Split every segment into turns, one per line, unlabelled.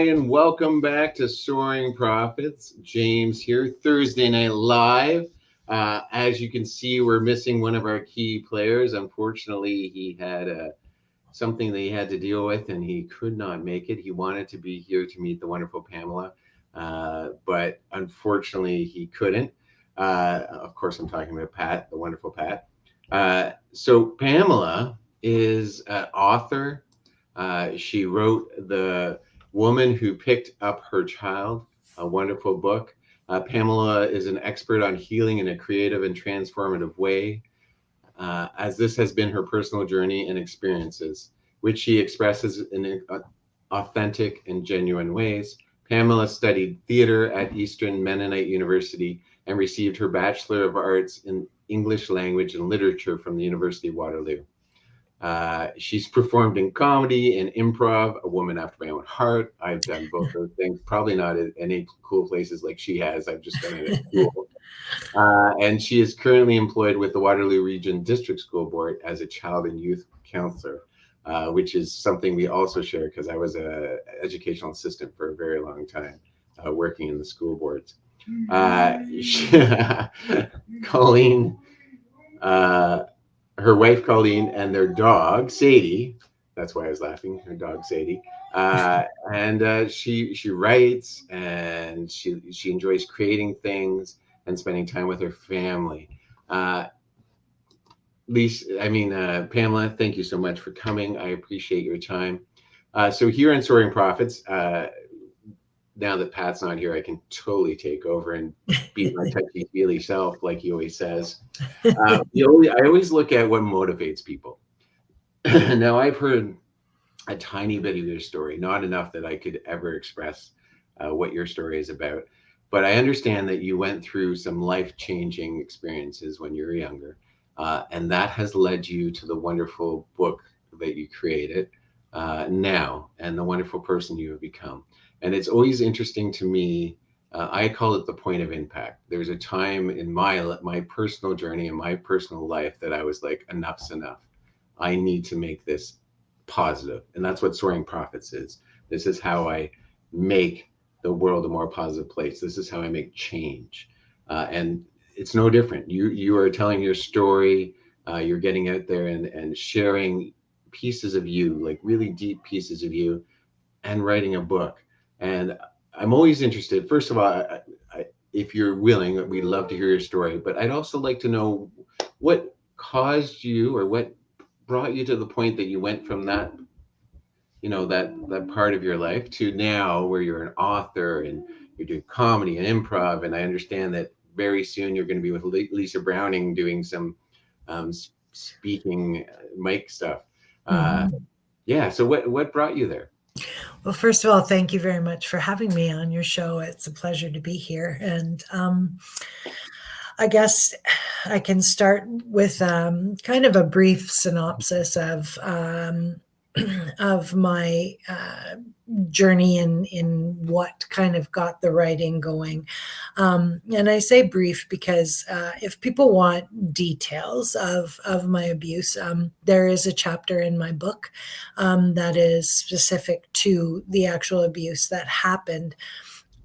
and welcome back to Soaring Profits. James here, Thursday Night Live. As you can see, we're missing one of our key players. Unfortunately, he had something that he had to deal with and he could not make it. He wanted to be here to meet the wonderful Pamela, but unfortunately he couldn't. Of course, I'm talking about Pat, the wonderful Pat. So Pamela is an author. She wrote The Woman Who Picked Up Her Child, a wonderful book. Pamela is an expert on healing in a creative and transformative way, as this has been her personal journey and experiences, which she expresses in authentic and genuine ways. Pamela studied theater at Eastern Mennonite University and received her Bachelor of Arts in English Language and Literature from the University of Waterloo. She's performed in comedy and improv, A Woman After My Own Heart. I've done both those things, probably not at any cool places like she has. I've just done it at school. And she is currently employed with the Waterloo Region District School Board as a Child and Youth Counsellor, which is something we also share because I was an educational assistant for a very long time, working in the school boards. Colleen, her wife Colleen, and their dog Sadie. That's why I was laughing. Her dog Sadie, and she writes and she enjoys creating things and spending time with her family. Pamela, thank you so much for coming. I appreciate your time. So here in Soaring Profits, now that Pat's not here, I can totally take over and be my touchy-feely self, like he always says. I always look at what motivates people. Now, I've heard a tiny bit of your story, not enough that I could ever express what your story is about. But I understand that you went through some life-changing experiences when you were younger, and that has led you to the wonderful book that you created now and the wonderful person you have become. And it's always interesting to me. I call it the point of impact. There's a time in my personal journey and my personal life that I was like, enough's enough. I need to make this positive. And that's what Soaring Profits is. This is how I make the world a more positive place. This is how I make change. And it's no different. You are telling your story. You're getting out there and sharing pieces of you, like really deep pieces of you, and writing a book. And I'm always interested, first of all, if you're willing, we'd love to hear your story, but I'd also like to know what caused you or what brought you to the point that you went from that, that part of your life to now where you're an author and you're doing comedy and improv. And I understand that very soon you're going to be with Lisa Browning doing some speaking mic stuff. Yeah. So what brought you there?
Well, first of all, thank you very much for having me on your show. It's a pleasure to be here. And I guess I can start with kind of a brief synopsis of my journey in what kind of got the writing going. And I say brief because if people want details of my abuse, there is a chapter in my book that is specific to the actual abuse that happened.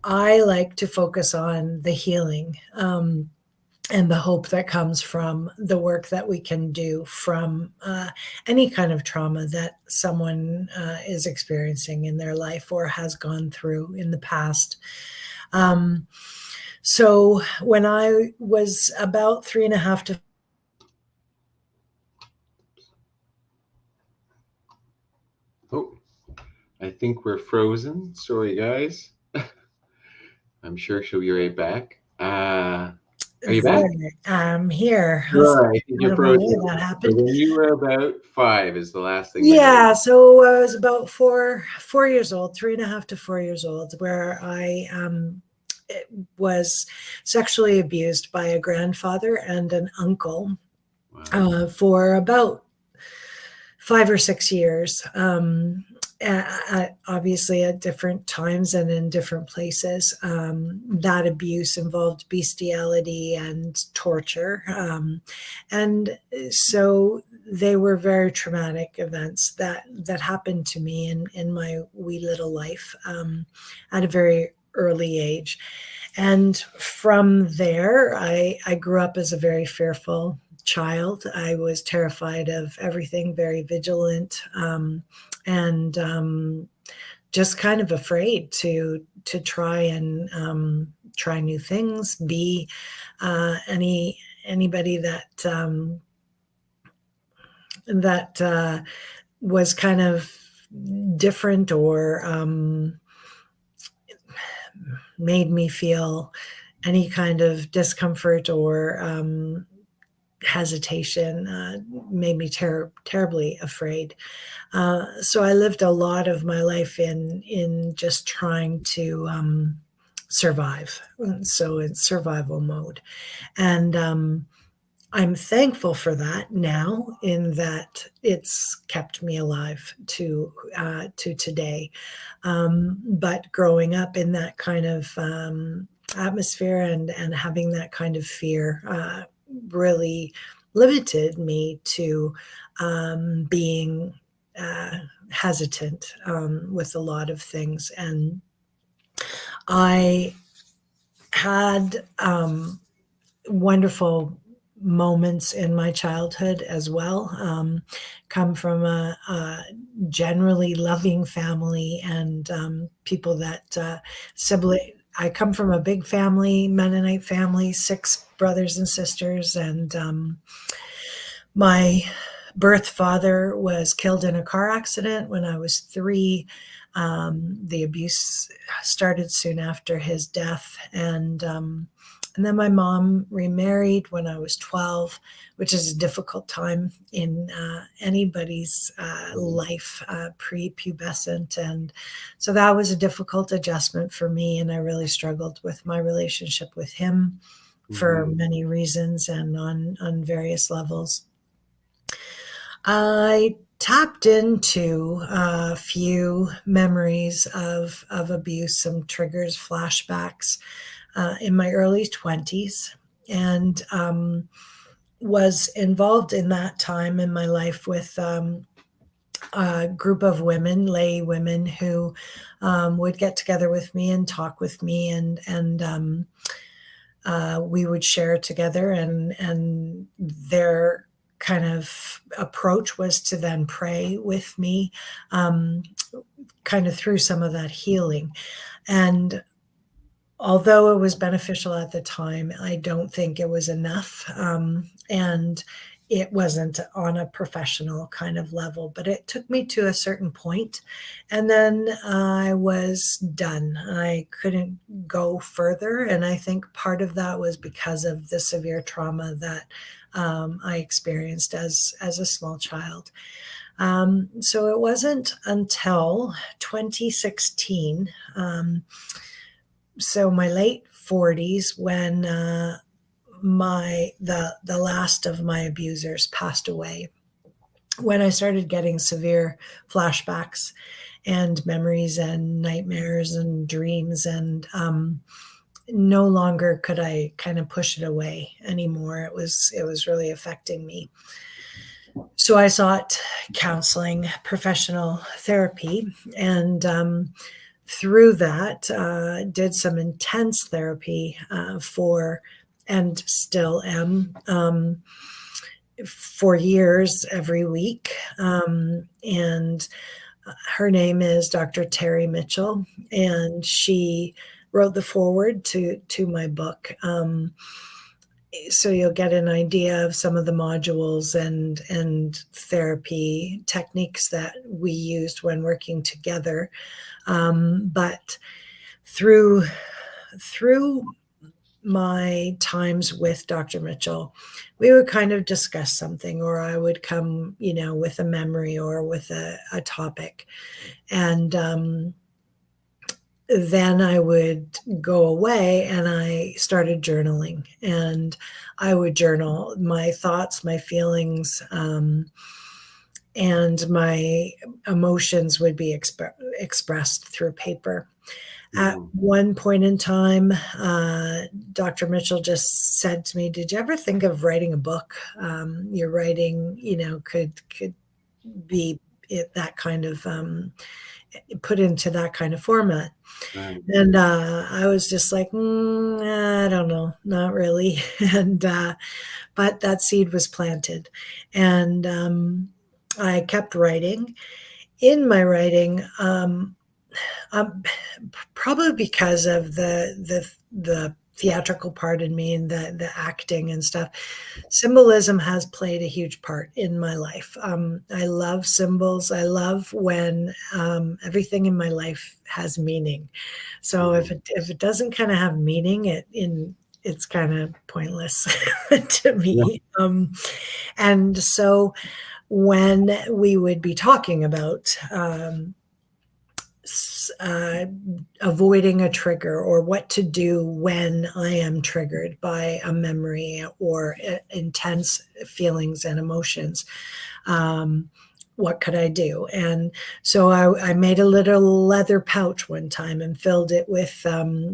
I like to focus on the healing and the hope that comes from the work that we can do from any kind of trauma that someone is experiencing in their life or has gone through in the past. So when I was about 3.5 to
I think we're frozen. Sorry, guys. I'm sure she'll be right back. Are you back?
I'm here.
Right, you're frozen. That happened. So when you were about 5 is the last thing.
Yeah, so I was about 4 years old, 3.5 to 4 years old, where I was sexually abused by a grandfather and an uncle. Wow. For about 5 or 6 years. obviously at different times and in different places. That abuse involved bestiality and torture. And so they were very traumatic events that happened to me in my wee little life at a very early age. And from there, I grew up as a very fearful child. I was terrified of everything, very vigilant, and just kind of afraid to try and try new things, be anybody that was kind of different or made me feel any kind of discomfort or hesitation, made me terribly afraid. So I lived a lot of my life in just trying to survive. So in survival mode. And I'm thankful for that now, in that it's kept me alive to today. But growing up in that kind of atmosphere and having that kind of fear really limited me to being hesitant with a lot of things. And I had wonderful moments in my childhood as well. Come from a generally loving family and people that I come from a big family, Mennonite family, 6 brothers and sisters, and my birth father was killed in a car accident when I was 3. The abuse started soon after his death, and then my mom remarried when I was 12, which is a difficult time in anybody's life, prepubescent. And so that was a difficult adjustment for me. And I really struggled with my relationship with him for many reasons and on various levels. I tapped into a few memories of abuse, some triggers, flashbacks in my early 20s, and was involved in that time in my life with a group of women, lay women, who would get together with me and talk with me, and we would share together, and their kind of approach was to then pray with me, kind of through some of that healing. And although it was beneficial at the time, I don't think it was enough. And it wasn't on a professional kind of level, but it took me to a certain point, and then I was done. I couldn't go further. And I think part of that was because of the severe trauma that I experienced as a small child. So it wasn't until 2016, so my late 40s, when the last of my abusers passed away, when I started getting severe flashbacks and memories and nightmares and dreams, and no longer could I kind of push it away anymore. It was really affecting me. So I sought counseling, professional therapy, and through that, did some intense therapy and still am, for years, every week. And her name is Dr. Terry Mitchell, and she wrote the foreword to my book. So you'll get an idea of some of the modules and therapy techniques that we used when working together. But through my times with Dr. Mitchell, we would kind of discuss something, or I would come, with a memory or with a topic. And then I would go away and I started journaling, and I would journal my thoughts, my feelings, and my emotions would be expressed through paper. At one point in time, Dr. Mitchell just said to me, "Did you ever think of writing a book? Your writing, could be that kind of put into that kind of format."
Right.
And I was just like, I don't know, not really. And but that seed was planted, and I kept writing. In my writing, um, probably because of the theatrical part in me and the acting and stuff, symbolism has played a huge part in my life. I love symbols. I love when everything in my life has meaning. So if it doesn't kind of have meaning, it's kind of pointless to
Yeah.
me. And so when we would be talking about uh, avoiding a trigger, or what to do when I am triggered by a memory or intense feelings and emotions, what could I do? And so I made a little leather pouch one time and filled it with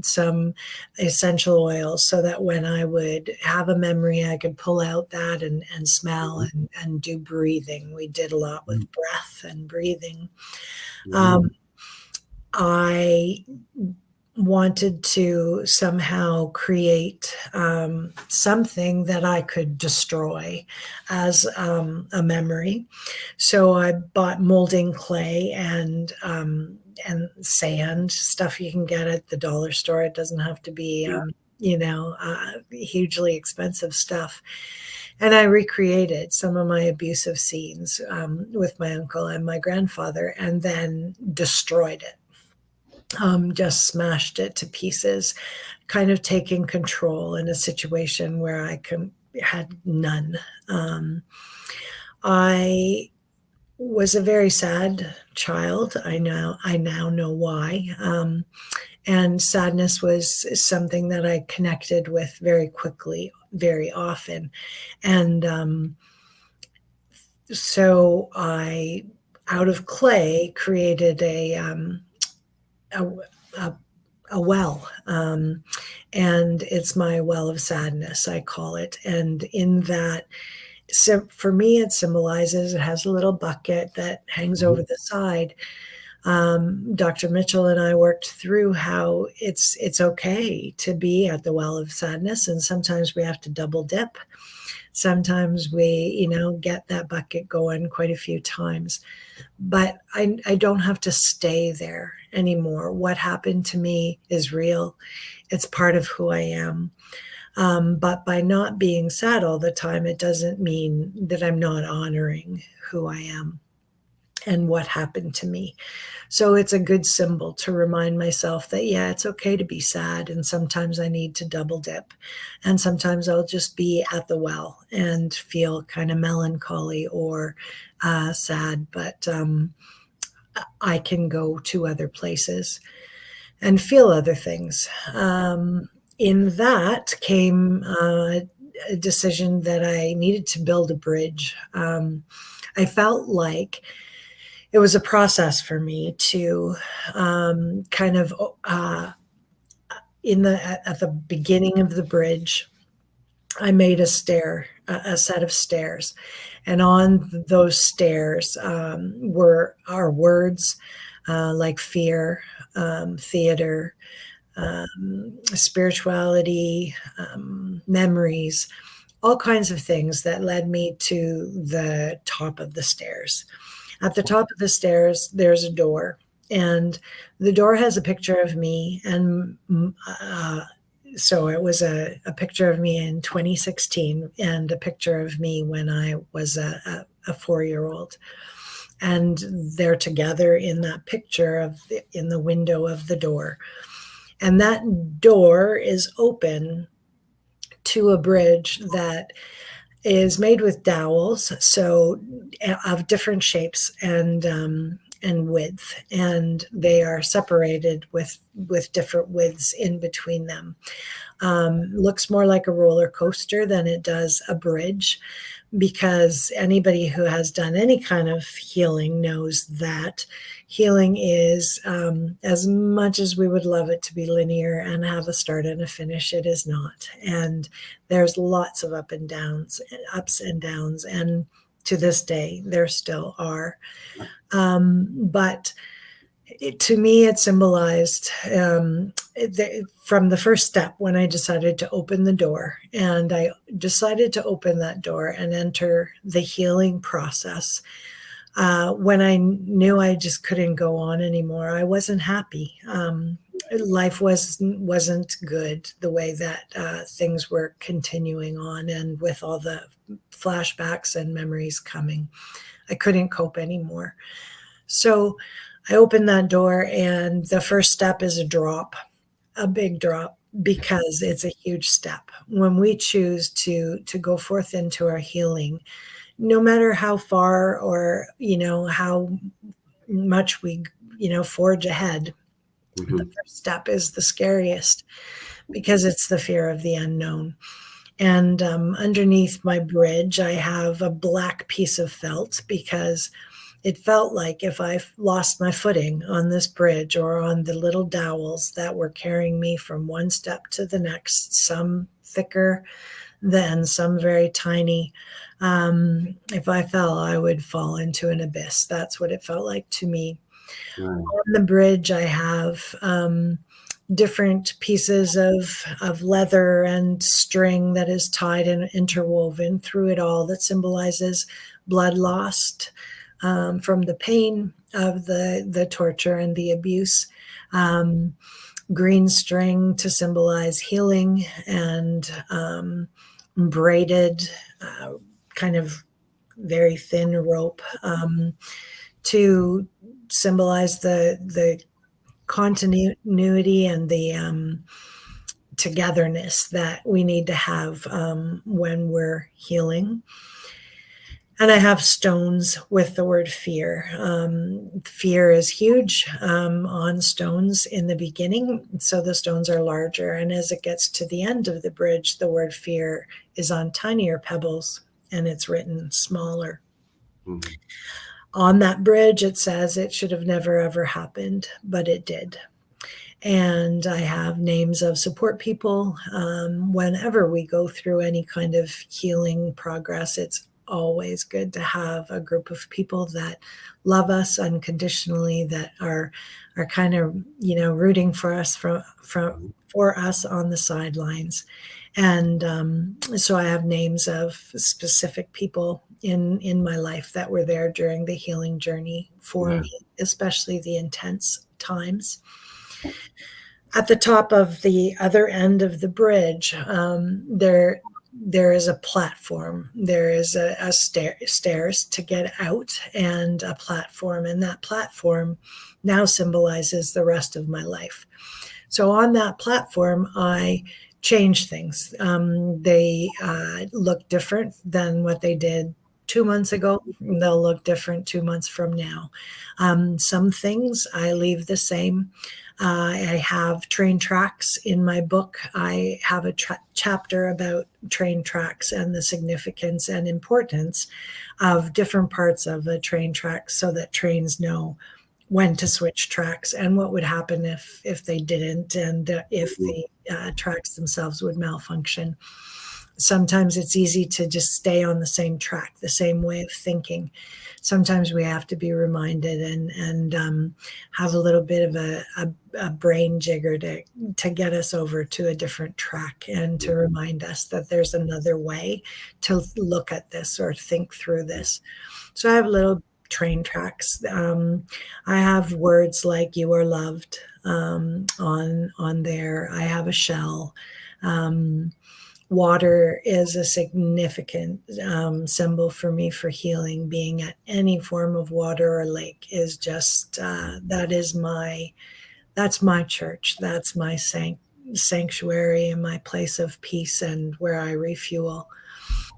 some essential oils, so that when I would have a memory, I could pull out that and smell and do breathing. We did a lot with breath and breathing. I wanted to somehow create something that I could destroy as a memory. So I bought molding clay and sand, stuff you can get at the dollar store. It doesn't have to be hugely expensive stuff. And I recreated some of my abusive scenes with my uncle and my grandfather, and then destroyed it. Just smashed it to pieces, kind of taking control in a situation where had none. I was a very sad child. I now know why. And sadness was something that I connected with very quickly, very often. And so I, out of clay, created a, a, a well. And it's my well of sadness, I call it. And in that, so for me, it symbolizes, it has a little bucket that hangs over the side. Dr. Mitchell and I worked through how it's okay to be at the well of sadness, and sometimes we have to double dip. Sometimes we, get that bucket going quite a few times, but I don't have to stay there anymore. What happened to me is real. It's part of who I am. But by not being sad all the time, it doesn't mean that I'm not honoring who I am and what happened to me. So it's a good symbol to remind myself that, yeah, it's okay to be sad. And sometimes I need to double dip. And sometimes I'll just be at the well and feel kind of melancholy or sad. But I can go to other places and feel other things. In that came a decision that I needed to build a bridge. I felt like it was a process for me to kind of at the beginning of the bridge, I made a set of stairs, and on those stairs were our words like fear, theater, spirituality, memories, all kinds of things that led me to the top of the stairs. At the top of the stairs, there's a door, and the door has a picture of me. And so it was a picture of me in 2016 and a picture of me when I was a 4-year-old. And they're together in that picture in the window of the door. And that door is open to a bridge that is made with dowels, so of different shapes, and and width, and they are separated with different widths in between them. Looks more like a roller coaster than it does a bridge, because anybody who has done any kind of healing knows that healing is, as much as we would love it to be linear and have a start and a finish, it is not. And there's lots of ups and downs. And to this day, there still are. But to me, it symbolized, from the first step when I decided to open the door, and I decided to open that door and enter the healing process. When I knew I just couldn't go on anymore, I wasn't happy. Life wasn't good the way that things were continuing on, and with all the flashbacks and memories coming, I couldn't cope anymore. So I opened that door, and the first step is a big drop, because it's a huge step. When we choose to go forth into our healing, no matter how far or, how much we, forge ahead,
Mm-hmm.
the first step is the scariest, because it's the fear of the unknown. And underneath my bridge, I have a black piece of felt, because it felt like if I lost my footing on this bridge or on the little dowels that were carrying me from one step to the next, some thicker than some very tiny, if I fell, I would fall into an abyss. That's what it felt like to me.
Right.
On the bridge, I have different pieces of leather and string that is tied and interwoven through it all, that symbolizes blood lost from the pain of the torture and the abuse. Green string to symbolize healing, and braided, kind of very thin rope, to symbolize the continuity and the togetherness that we need to have when we're healing. And I have stones with the word fear. Fear is huge on stones in the beginning, so the stones are larger. And as it gets to the end of the bridge, the word fear is on tinier pebbles, and it's written smaller.
Mm-hmm.
On that bridge, it says it should have never, ever happened, but it did. And I have names of support people. Whenever we go through any kind of healing progress, it's always good to have a group of people that love us unconditionally, that are kind of, rooting for us for us on the sidelines. And so I have names of specific people in my life that were there during the healing journey for me, especially the intense times. At the top of the other end of the bridge, there is a platform. There is a stairs to get out, and a platform, and that platform now symbolizes the rest of my life. So on that platform, I change things. They look different than what they did 2 months ago. They'll look different 2 months from now. Some things I leave the same. I have train tracks in my book. I have a chapter about train tracks and the significance and importance of different parts of a train track, so that trains know when to switch tracks and what would happen if they didn't, and if the tracks themselves would malfunction. Sometimes it's easy to just stay on the same track, the same way of thinking. Sometimes we have to be reminded and have a little bit of a brain jigger to get us over to a different track, and to remind us that there's another way to look at this or think through this. So I have little train tracks. I have words like "you are loved" on there. I have a shell. Water is a significant symbol for me for healing. Being at any form of water or lake is just that's my church. That's my sanctuary and my place of peace, and where I refuel.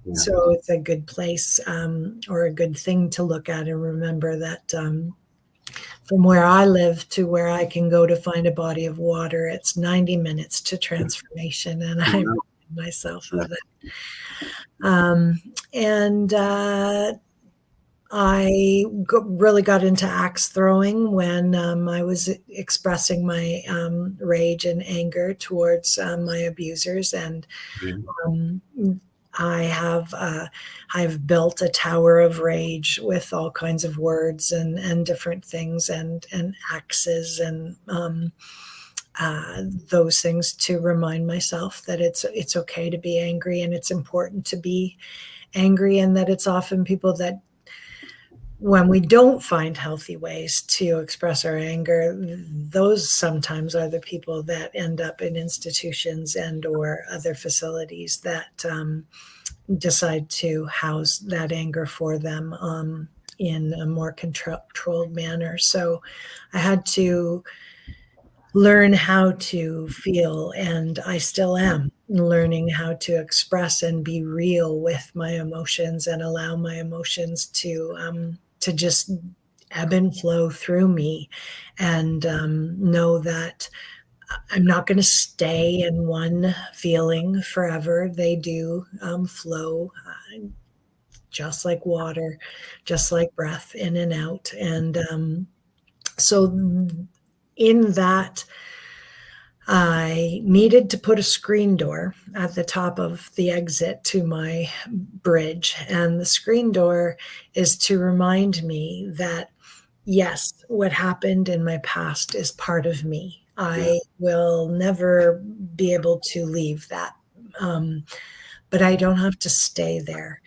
Yeah.
So it's a good place, or a good thing to look at and remember that from where I live to where I can go to find a body of water, it's 90 minutes to transformation. And I remind myself of that. And I really got into axe throwing when I was expressing my rage and anger towards my abusers. And I've built a tower of rage with all kinds of words and different things and axes and those things to remind myself that it's okay to be angry, and it's important to be angry, and that it's often people that, when we don't find healthy ways to express our anger, those sometimes are the people that end up in institutions and or other facilities that decide to house that anger for them in a more controlled manner. So I had to learn how to feel, and I still am learning how to express and be real with my emotions and allow my emotions to just ebb and flow through me, and know that I'm not going to stay in one feeling forever. They do flow just like water, just like breath, in and out. And so in that, I needed to put a screen door at the top of the exit to my bridge. And the screen door is to remind me that, yes, what happened in my past is part of me. I will never be able to leave that. But I don't have to stay there.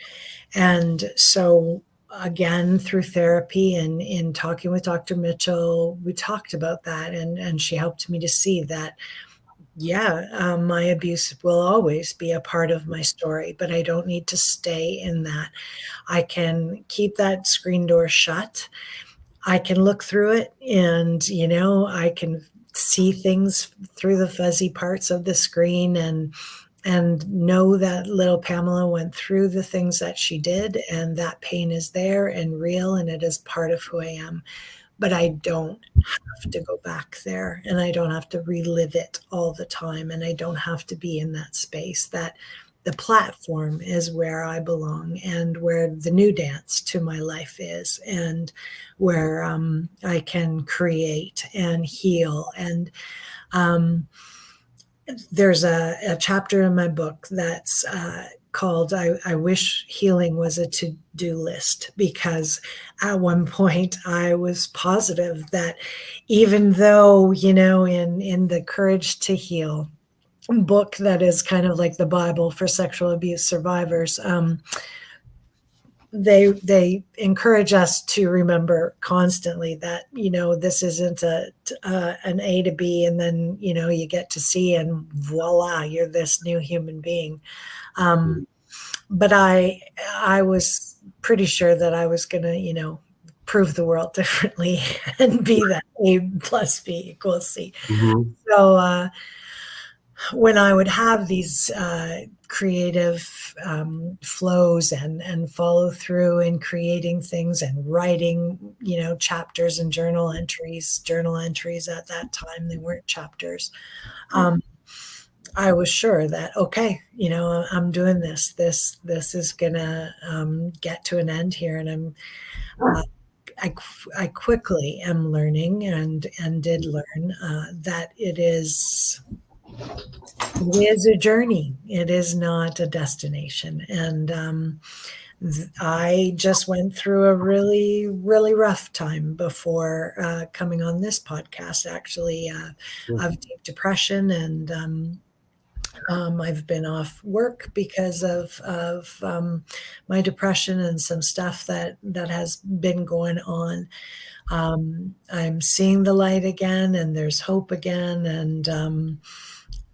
And so, again, through therapy and in talking with Dr. Mitchell, we talked about that, and she helped me to see that, my abuse will always be a part of my story, but I don't need to stay in that. I can keep that screen door shut. I can look through it, and, I can see things through the fuzzy parts of the screen, and know that little Pamela went through the things that she did, and that pain is there and real, and it is part of who I am. But I don't have to go back there, and I don't have to relive it all the time, and I don't have to be in that space. That the platform is where I belong, and where the new dance to my life is, and where I can create and heal. And there's a chapter in my book that's called I Wish Healing Was a To-Do List, because at one point I was positive that, even though, in the Courage to Heal book, that is kind of like the Bible for sexual abuse survivors, they encourage us to remember constantly that, this isn't an A to B, and then, you get to C, and voila, you're this new human being. But I was pretty sure that I was going to, prove the world differently and be that A plus B equals C. So when I would have these creative flows and follow through in creating things and writing, chapters and journal entries at that time, they weren't chapters. I was sure that, okay, I'm doing this. This is gonna get to an end here, and I quickly am learning and did learn that it is a journey. It is not a destination. And I just went through a really, really rough time before coming on this podcast, actually, of deep depression. And I've been off work because of my depression and some stuff that has been going on. I'm seeing the light again, and there's hope again. And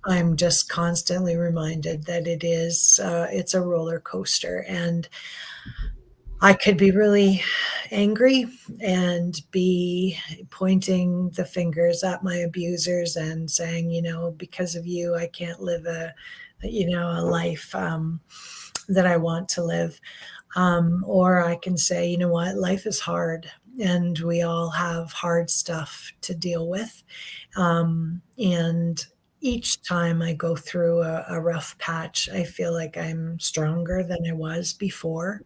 I'm just constantly reminded that it's a roller coaster, and I could be really angry and be pointing the fingers at my abusers and saying, because of you, I can't live a life that I want to live. Or I can say, life is hard, and we all have hard stuff to deal with. And each time I go through a rough patch, I feel like I'm stronger than I was before.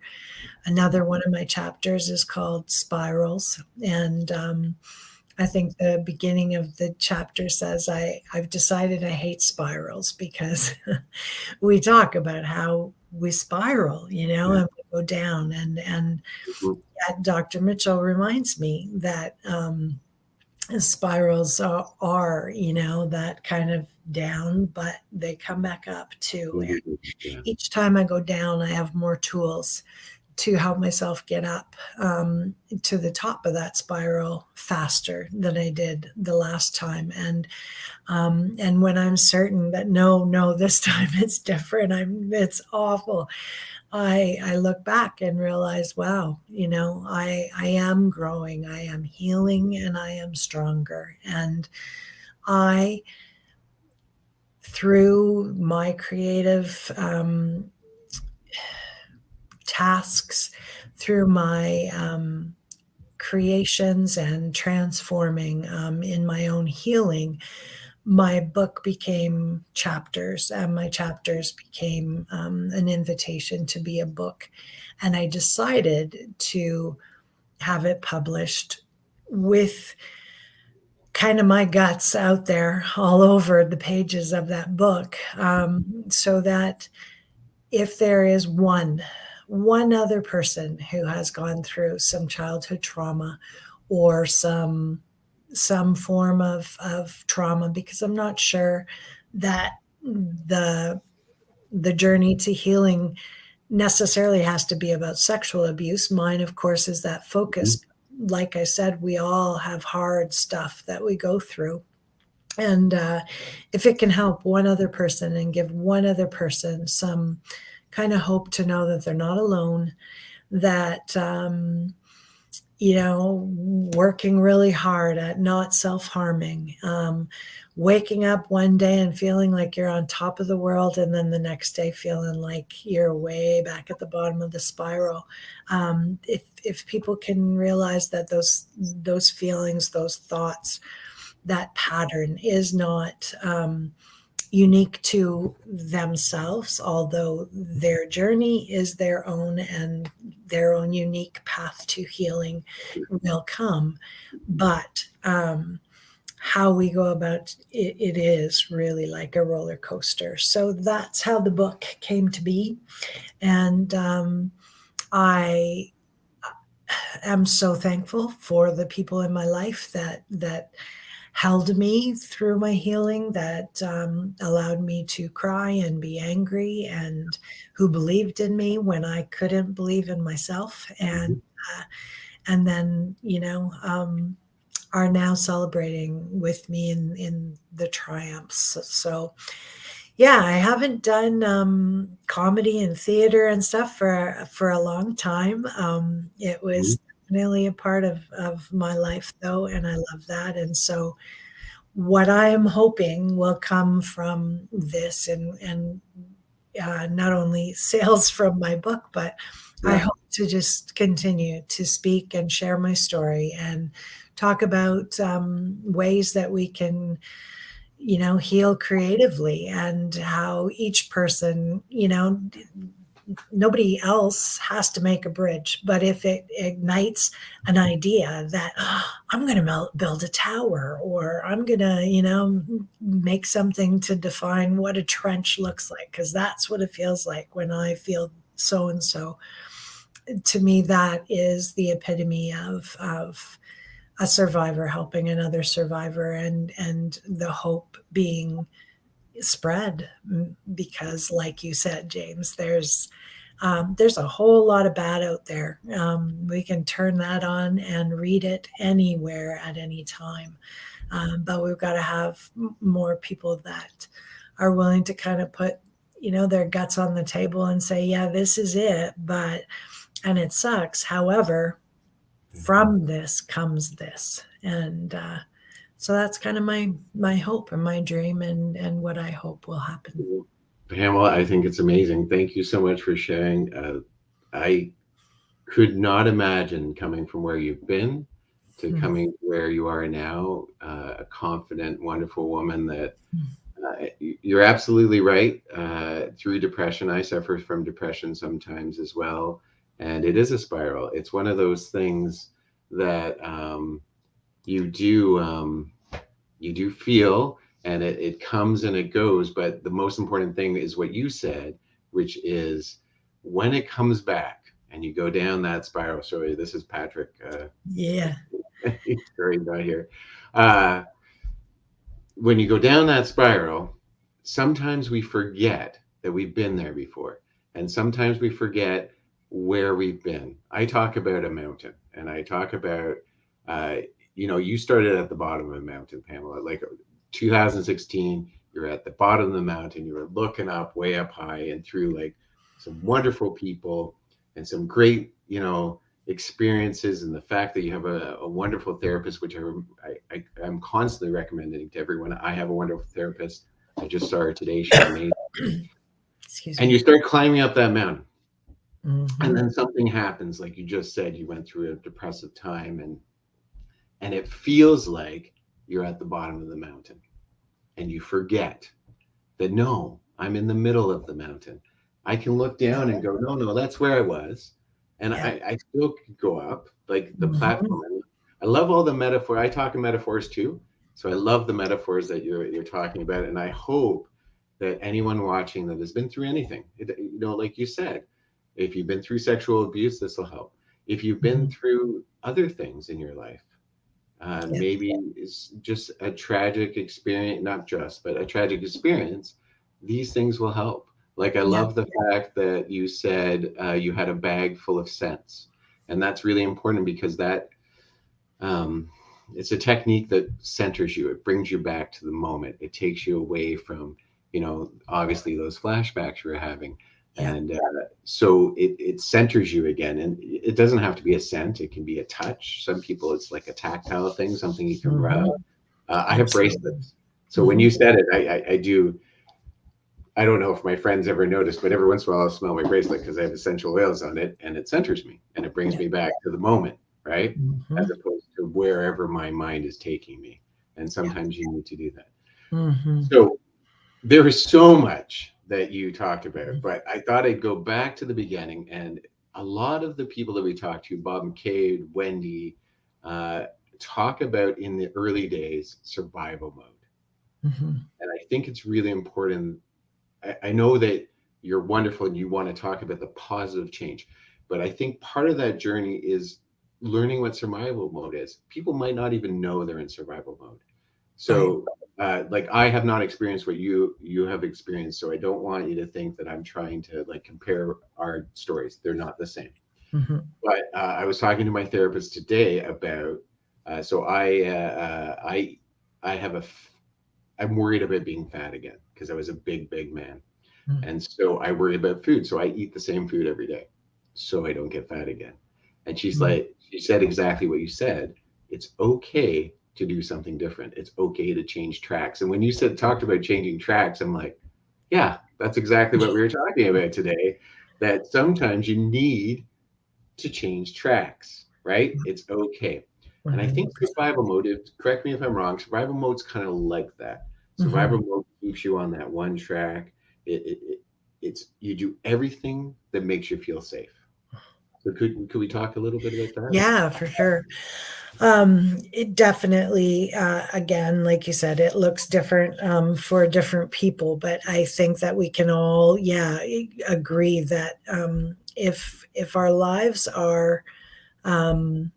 Another one of my chapters is called Spirals. And I think the beginning of the chapter says, I've decided I hate spirals because we talk about how we spiral,
Yeah.
and we go down. And
Mhm.
yet Dr. Mitchell reminds me that spirals are, that kind of down, but they come back up too. And
Mhm. Yeah.
each time I go down, I have more tools to help myself get up to the top of that spiral faster than I did the last time. And when I'm certain that no, this time it's different, it's awful. I look back and realize, wow, I am growing, I am healing, and I am stronger. And I, through my creative tasks, through my creations and transforming in my own healing, my book became chapters, and my chapters became an invitation to be a book. And I decided to have it published with kind of my guts out there all over the pages of that book, so that if there is one other person who has gone through some childhood trauma or some form of trauma, because I'm not sure that the journey to healing necessarily has to be about sexual abuse. Mine, of course, is that
Mhm.
focus. Like I said, we all have hard stuff that we go through. And if it can help one other person and give one other person some kind of hope to know that they're not alone, that working really hard at not self-harming, waking up one day and feeling like you're on top of the world, and then the next day feeling like you're way back at the bottom of the spiral. If people can realize that those feelings, those thoughts, that pattern is not unique to themselves, although their journey is their own and their own unique path to healing will come. But how we go about it, it is really like a roller coaster. So that's how the book came to be. And I am so thankful for the people in my life that held me through my healing, that allowed me to cry and be angry, and who believed in me when I couldn't believe in myself,
Mhm.
uh, and then are now celebrating with me in the triumphs. So yeah, I haven't done comedy and theater and stuff for a long time. It
Mhm.
was definitely a part of my life, though, and I love that. And so what I am hoping will come from this, and not only sales from my book, but I
Yeah.
hope to just continue to speak and share my story and talk about ways that we can, heal creatively, and how each person, nobody else has to make a bridge, but if it ignites an idea that, "Oh, I'm going to build a tower, or I'm going to, make something to define what a trench looks like, because that's what it feels like when I feel so and so." To me, that is the epitome of a survivor helping another survivor, and the hope being spread. Because like you said, James, there's a whole lot of bad out there. We can turn that on and read it anywhere at any time, but we've got to have more people that are willing to kind of put their guts on the table and say, yeah, this is it, and it sucks, however, from this comes this. And so that's kind of my hope and my dream, and what I hope will happen.
Pamela, I think it's amazing. Thank you so much for sharing. I could not imagine coming from where you've been to
Mm.
coming where you are now, a confident, wonderful woman that you're absolutely right. Through depression, I suffer from depression sometimes as well. And it is a spiral. It's one of those things that you do you do feel, and it comes and it goes. But the most important thing is what you said, which is when it comes back and you go down that spiral. Sorry, this is Patrick.
Yeah.
Sorry, not here. Uh, when you go down that spiral, sometimes we forget that we've been there before. And sometimes we forget where we've been. I talk about a mountain, and I talk about, you started at the bottom of a mountain, Pamela, like 2016, you're at the bottom of the mountain, you were looking up way up high and through like some wonderful people and some great, experiences, and the fact that you have a wonderful therapist, which I'm constantly recommending to everyone. I have a wonderful therapist. I just saw her today. She's amazing.
Excuse
And
me.
you start climbing up that mountain,
Mm-hmm.
and then something happens, like you just said, you went through a depressive time, and it feels like you're at the bottom of the mountain, and you forget that, no, I'm in the middle of the mountain. I can look down and go, no, that's where I was. And
Yeah.
I still could go up, like the
Mm-hmm.
platform. I love all the metaphor. I talk in metaphors too. So I love the metaphors that you're talking about. And I hope that anyone watching that has been through anything, like you said, if you've been through sexual abuse, this will help. If you've been
Mm-hmm.
through other things in your life,
Yeah.
maybe it's just a tragic experience, not just, but a tragic experience. These things will help. Like, I
Yeah.
love the fact that you said you had a bag full of scents. And that's really important because that um, it's a technique that centers you. It brings you back to the moment. It takes you away from, obviously those flashbacks you're having.
Yeah.
And so it centers you again. And it doesn't have to be a scent. It can be a touch. Some people, it's like a tactile thing, something you can rub.
Mm-hmm.
I have
Absolutely.
bracelets. So when
Mm-hmm.
you said it, I do. I don't know if my friends ever noticed, but every once in a while I'll smell my bracelet because I have essential oils on it, and it centers me and it brings
Yeah.
me back to the moment, right?
Mm-hmm.
As opposed to wherever my mind is taking me. And
Yeah.
sometimes you need to do that.
Mm-hmm.
So there is so much that you talked about, but I thought I'd go back to the beginning. And a lot of the people that we talked to, Bob McCabe, Wendy, talk about in the early days survival mode.
Mm-hmm.
And I think it's really important. I know that you're wonderful and you want to talk about the positive change, but I think part of that journey is learning what survival mode is. People might not even know they're in survival mode.
Right.
So, like, I have not experienced what you have experienced, so I don't want you to think that I'm trying to like compare our stories. They're not the same.
Mm-hmm.
But I was talking to my therapist today about. So I have I'm worried about being fat again because I was a big man.
Mm-hmm.
And so I worry about food. So I eat the same food every day so I don't get fat again. And she said exactly what you said. It's okay to do something different. It's okay to change tracks. And when you talked about changing tracks, I'm like, yeah, that's exactly what we were talking about today. That sometimes you need to change tracks, right? It's okay. And I think
100%.
survival mode, correct me if I'm wrong, survival mode's kind of like that.
Mm-hmm.
Survival mode keeps you on that one track. It's you do everything that makes you feel safe. So could we talk a little bit about that?
Yeah, for sure. It definitely, again, like you said, it looks different for different people, but I think that we can all, agree that if our lives are, um,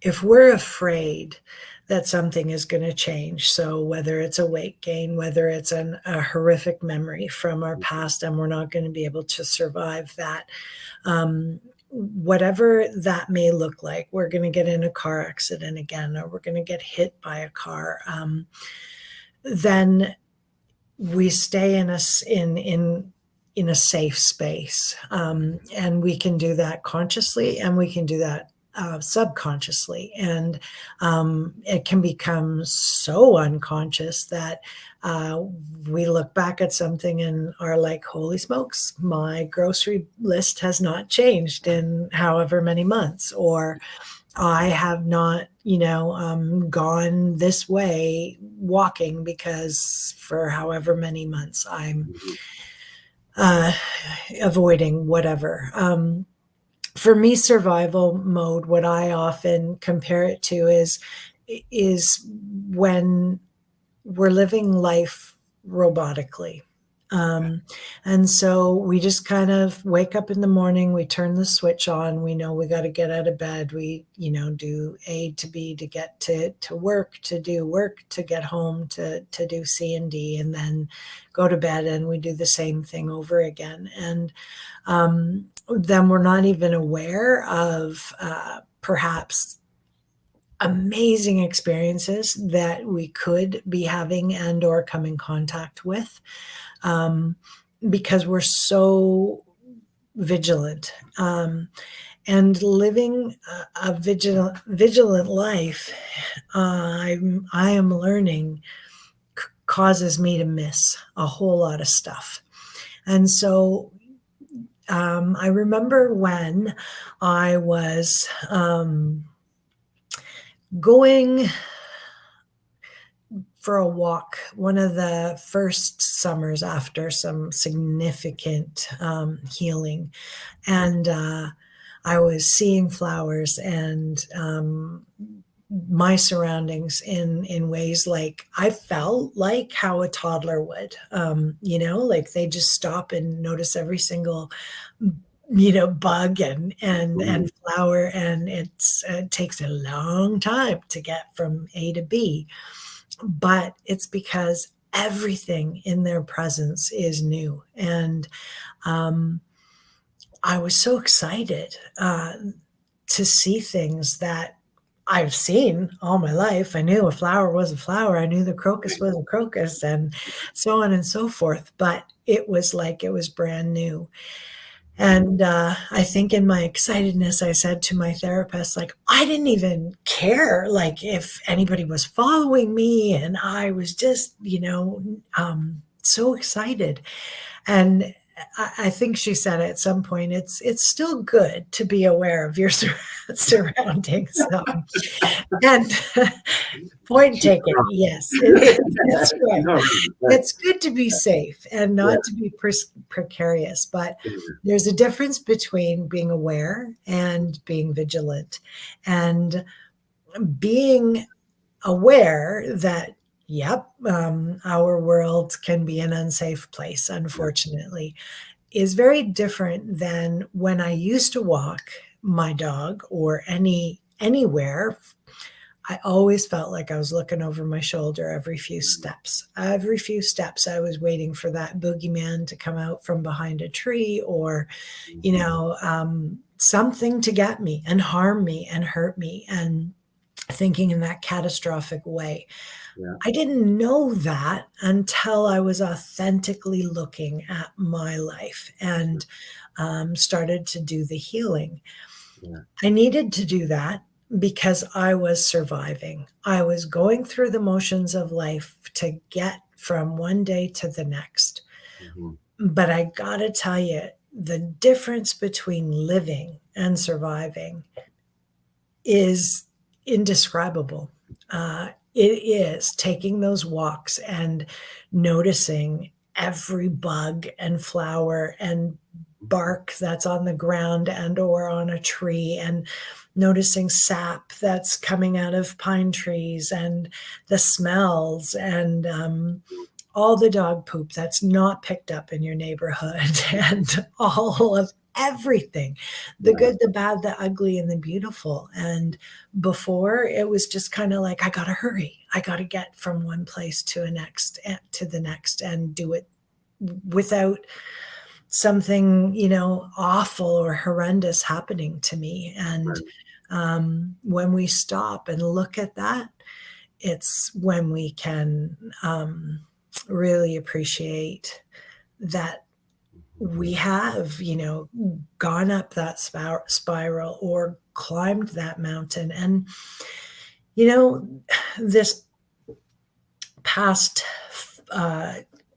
if we're afraid that something is going to change, so whether it's a weight gain, whether it's a horrific memory from our past, and we're not going to be able to survive that, whatever that may look like, we're going to get in a car accident again, or we're going to get hit by a car, then we stay in a safe space, and we can do that consciously, and we can do that subconsciously, and it can become so unconscious that we look back at something and are like, holy smokes, my grocery list has not changed in however many months, or I have not, gone this way walking because for however many months I'm uh, avoiding whatever. For me, survival mode, what I often compare it to is when we're living life robotically. And so we just kind of wake up in the morning, we turn the switch on, we know we got to get out of bed, we, do A to B to get to work, to do work, to get home, to do C and D, and then go to bed, and we do the same thing over again. And then we're not even aware of perhaps amazing experiences that we could be having and or come in contact with, because we're so vigilant, and living a vigilant life, I am learning, causes me to miss a whole lot of stuff. And so I remember when I was going for a walk one of the first summers after some significant healing. And I was seeing flowers and my surroundings in ways like I felt like how a toddler would, like they just stop and notice every single bug and flower, and it takes a long time to get from A to B, but it's because everything in their presence is new. And I was so excited to see things that I've seen all my life. I knew a flower was a flower. I knew the crocus was a crocus, and so on and so forth. But it was like it was brand new. And I think in my excitedness, I said to my therapist, like, I didn't even care, like, if anybody was following me. And I was just, so excited. And I think she said at some point, it's still good to be aware of your surroundings. And point taken. Yes, that's right. It's good to be safe and not to be precarious, but there's a difference between being aware and being vigilant. And being aware that, yep, our world can be an unsafe place, unfortunately, is very different than when I used to walk my dog or anywhere. I always felt like I was looking over my shoulder every few steps. Every few steps, I was waiting for that boogeyman to come out from behind a tree, or, something to get me and harm me and hurt me, and thinking in that catastrophic way.
Yeah.
I didn't know that until I was authentically looking at my life and started to do the healing.
Yeah.
I needed to do that because I was surviving. I was going through the motions of life to get from one day to the next. But I got to tell you, the difference between living and surviving is indescribable. It is taking those walks and noticing every bug and flower and bark that's on the ground and or on a tree, and noticing sap that's coming out of pine trees, and the smells, and all the dog poop that's not picked up in your neighborhood, and all of everything, the good, the bad, the ugly, and the beautiful. And before, it was just kind of like, I got to hurry. I got to get from one place to the next and do it without something, awful or horrendous happening to me. And when we stop and look at that, it's when we can really appreciate that we have, gone up that spiral or climbed that mountain. And, you know, this past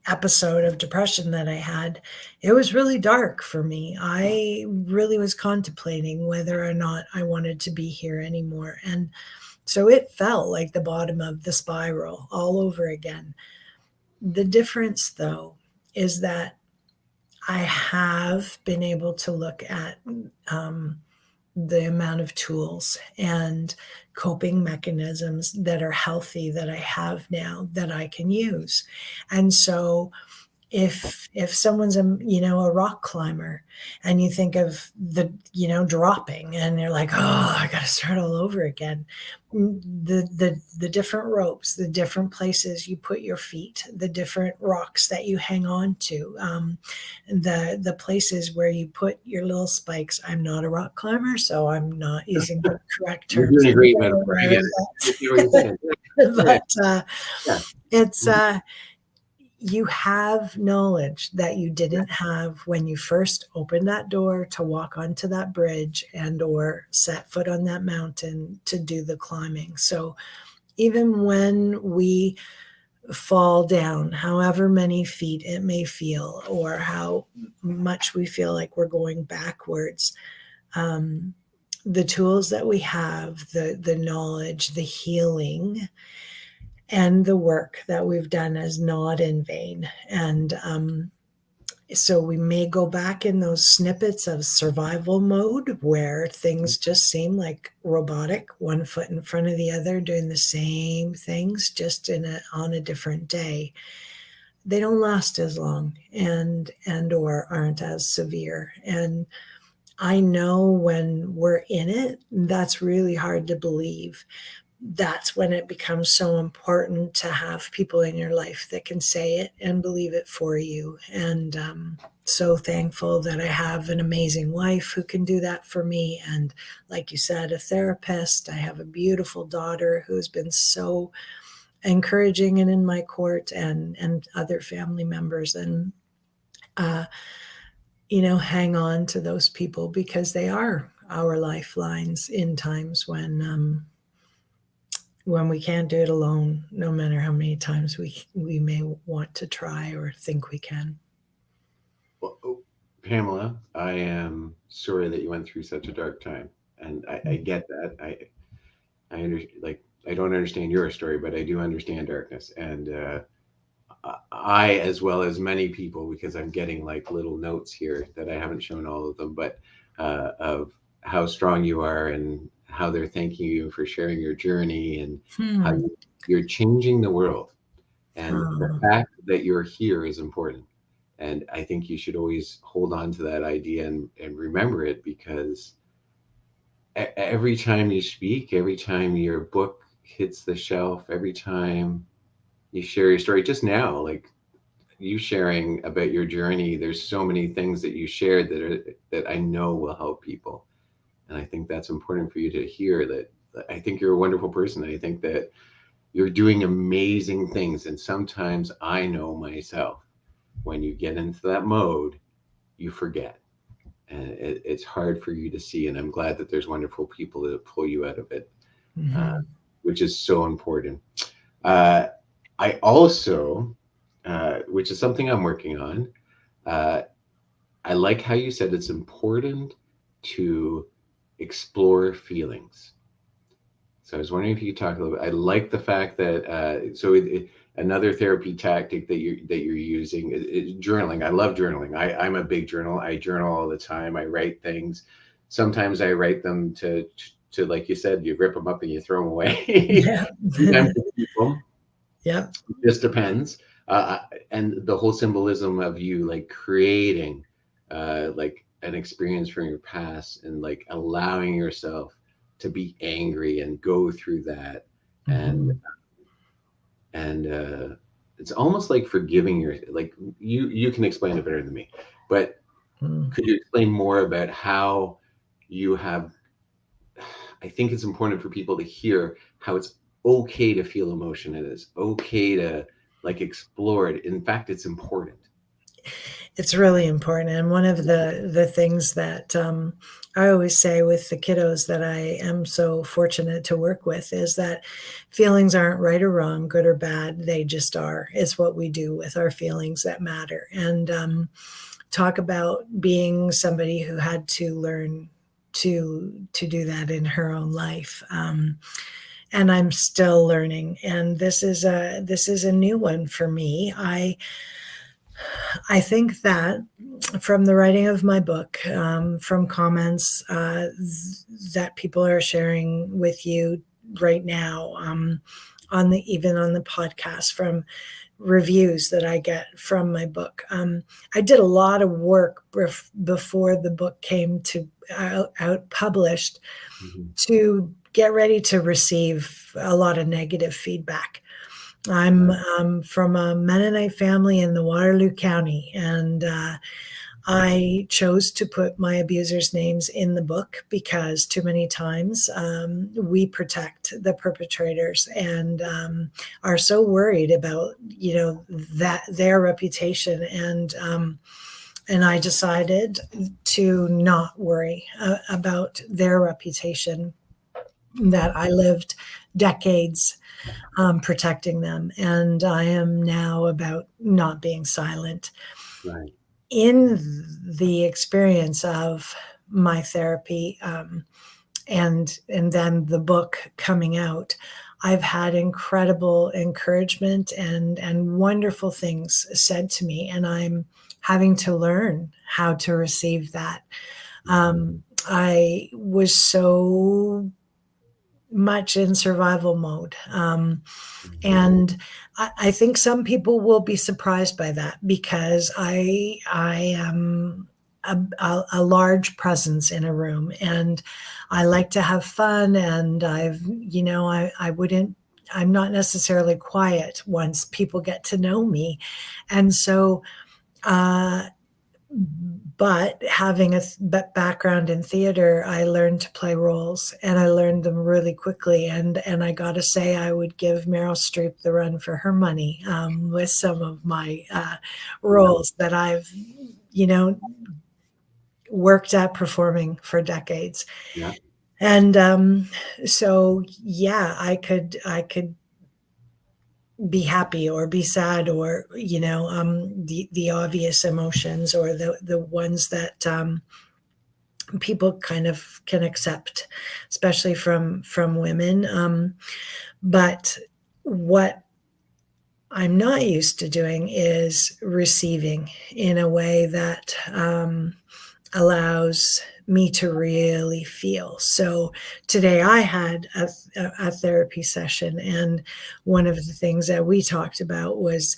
episode of depression that I had, it was really dark for me. I really was contemplating whether or not I wanted to be here anymore. And so it felt like the bottom of the spiral all over again. The difference, though, is that I have been able to look at the amount of tools and coping mechanisms that are healthy that I have now that I can use. And so if someone's a rock climber, and you think of the dropping, and you're like, oh, I got to start all over again, the different ropes, the different places you put your feet, the different rocks that you hang on to, the places where you put your little spikes. I'm not a rock climber, so I'm not using the correct terms.
You're doing a great metaphor. I get it.
But it's you have knowledge that you didn't have when you first opened that door to walk onto that bridge and or set foot on that mountain to do the climbing. So even when we fall down, however many feet it may feel, or how much we feel like we're going backwards, the tools that we have, the knowledge, the healing, and the work that we've done is not in vain. And so we may go back in those snippets of survival mode where things just seem like robotic, one foot in front of the other, doing the same things, just on a different day. They don't last as long and or aren't as severe. And I know when we're in it, that's really hard to believe. That's when it becomes so important to have people in your life that can say it and believe it for you. And so thankful that I have an amazing wife who can do that for me. And like you said, a therapist. I have a beautiful daughter who's been so encouraging and in my court, and other family members. And, hang on to those people because they are our lifelines in times when we can't do it alone, no matter how many times we may want to try or think we can.
Well, Pamela, I am sorry that you went through such a dark time, and I get that. I don't understand your story, but I do understand darkness, and I, as well as many people, because I'm getting like little notes here that I haven't shown all of them, but of how strong you are and how they're thanking you for sharing your journey and how you're changing the world. And the fact that you're here is important. And I think you should always hold on to that idea and remember it, because every time you speak, every time your book hits the shelf, every time you share your story, just now, like you sharing about your journey, there's so many things that you shared that I know will help people. And I think that's important for you to hear, that I think you're a wonderful person. I think that you're doing amazing things. And sometimes I know myself, when you get into that mode, you forget. And it's hard for you to see. And I'm glad that there's wonderful people that pull you out of it, which is so important. I also, which is something I'm working on, I like how you said it's important to explore feelings. So I was wondering if you could talk a little bit. I like the fact that another therapy tactic that you're using is journaling. I love journaling. I'm a big journal. I journal all the time. I write things. Sometimes I write them to like you said, you rip them up and you throw them away.
Yeah.
Sometimes you keep them.
Yeah.
It just depends. And the whole symbolism of you like creating like an experience from your past, and like allowing yourself to be angry and go through that. And it's almost like forgiving like you can explain it better than me, but could you explain more about how you have, I think it's important for people to hear how it's okay to feel emotion, and it's okay to like explore it. In fact, it's important.
It's really important. And one of the things that I always say with the kiddos that I am so fortunate to work with is that feelings aren't right or wrong, good or bad. They just are. It's what we do with our feelings that matter. And talk about being somebody who had to learn to do that in her own life. And I'm still learning. And this is a new one for me. I think that from the writing of my book, from comments that people are sharing with you right now, even on the podcast, from reviews that I get from my book. I did a lot of work before the book came to out published to get ready to receive a lot of negative feedback. I'm from a Mennonite family in the Waterloo County, and I chose to put my abusers' names in the book because too many times we protect the perpetrators and are so worried about, that their reputation, and I decided to not worry about their reputation. That I lived decades protecting them, and I am now about not being silent.
Right.
In the experience of my therapy, and then the book coming out, I've had incredible encouragement and wonderful things said to me, and I'm having to learn how to receive that. I was so much in survival mode. And I think some people will be surprised by that because I am a large presence in a room, and I like to have fun, and I'm not necessarily quiet once people get to know me. And so, but having a background in theater, I learned to play roles, and I learned them really quickly. And I got to say, I would give Meryl Streep the run for her money with some of my roles that I've, worked at performing for decades.
Yeah.
And so, yeah, I could be happy or be sad, or the obvious emotions, or the ones that people kind of can accept, especially from women. But what I'm not used to doing is receiving in a way that allows me to really feel. So today I had a therapy session, and one of the things that we talked about was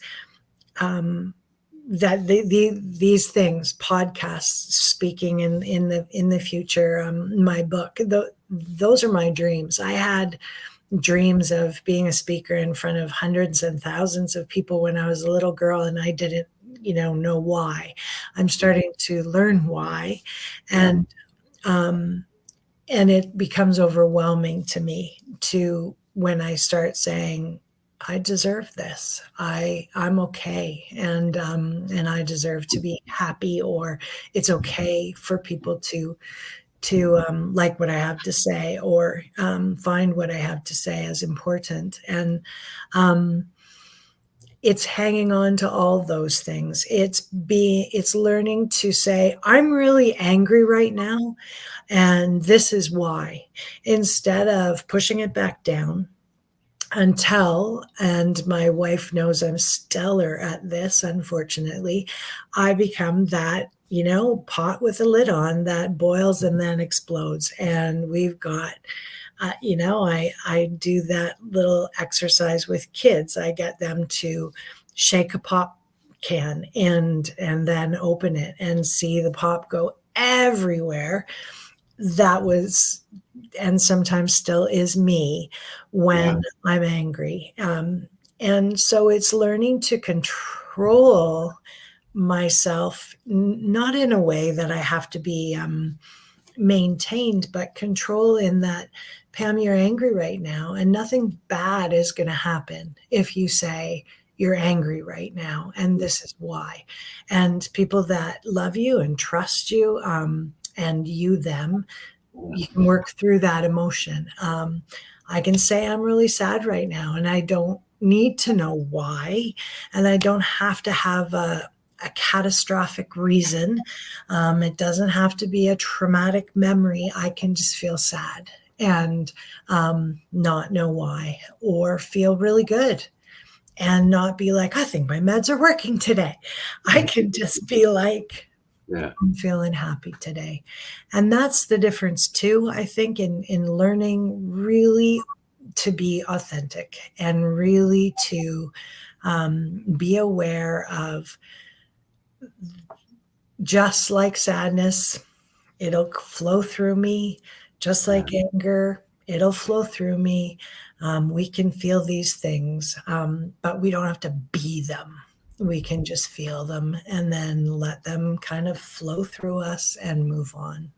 that these things, podcasts, speaking in the future, my book, those are my dreams. I had dreams of being a speaker in front of hundreds and thousands of people when I was a little girl, and I didn't know why. I'm starting to learn why, and it becomes overwhelming to me when I start saying, I deserve this. I'm okay, and I deserve to be happy, or it's okay for people to like what I have to say, or find what I have to say as important. And it's hanging on to all those things. It's learning to say, I'm really angry right now, and this is why, instead of pushing it back down and my wife knows I'm stellar at this, unfortunately, I become that, pot with a lid on that boils and then explodes. And we've got, I do that little exercise with kids. I get them to shake a pop can and then open it and see the pop go everywhere. That was, and sometimes still is, me when I'm angry. And so it's learning to control myself, not in a way that I have to be maintained, but control in that, Pam, you're angry right now, and nothing bad is going to happen if you say, you're angry right now, and this is why. And people that love you and trust you, and you them, you can work through that emotion. I can say I'm really sad right now, and I don't need to know why, and I don't have to have a catastrophic reason. It doesn't have to be a traumatic memory. I can just feel sad and not know why, or feel really good and not be like, I think my meds are working today. I can just be like,
Yeah.
I'm feeling happy today. And that's the difference too, I think, in learning really to be authentic and really to be aware of, just like sadness, it'll flow through me. Just
Yeah.
like anger, it'll flow through me. We can feel these things, but we don't have to be them. We can just feel them and then let them kind of flow through us and move on.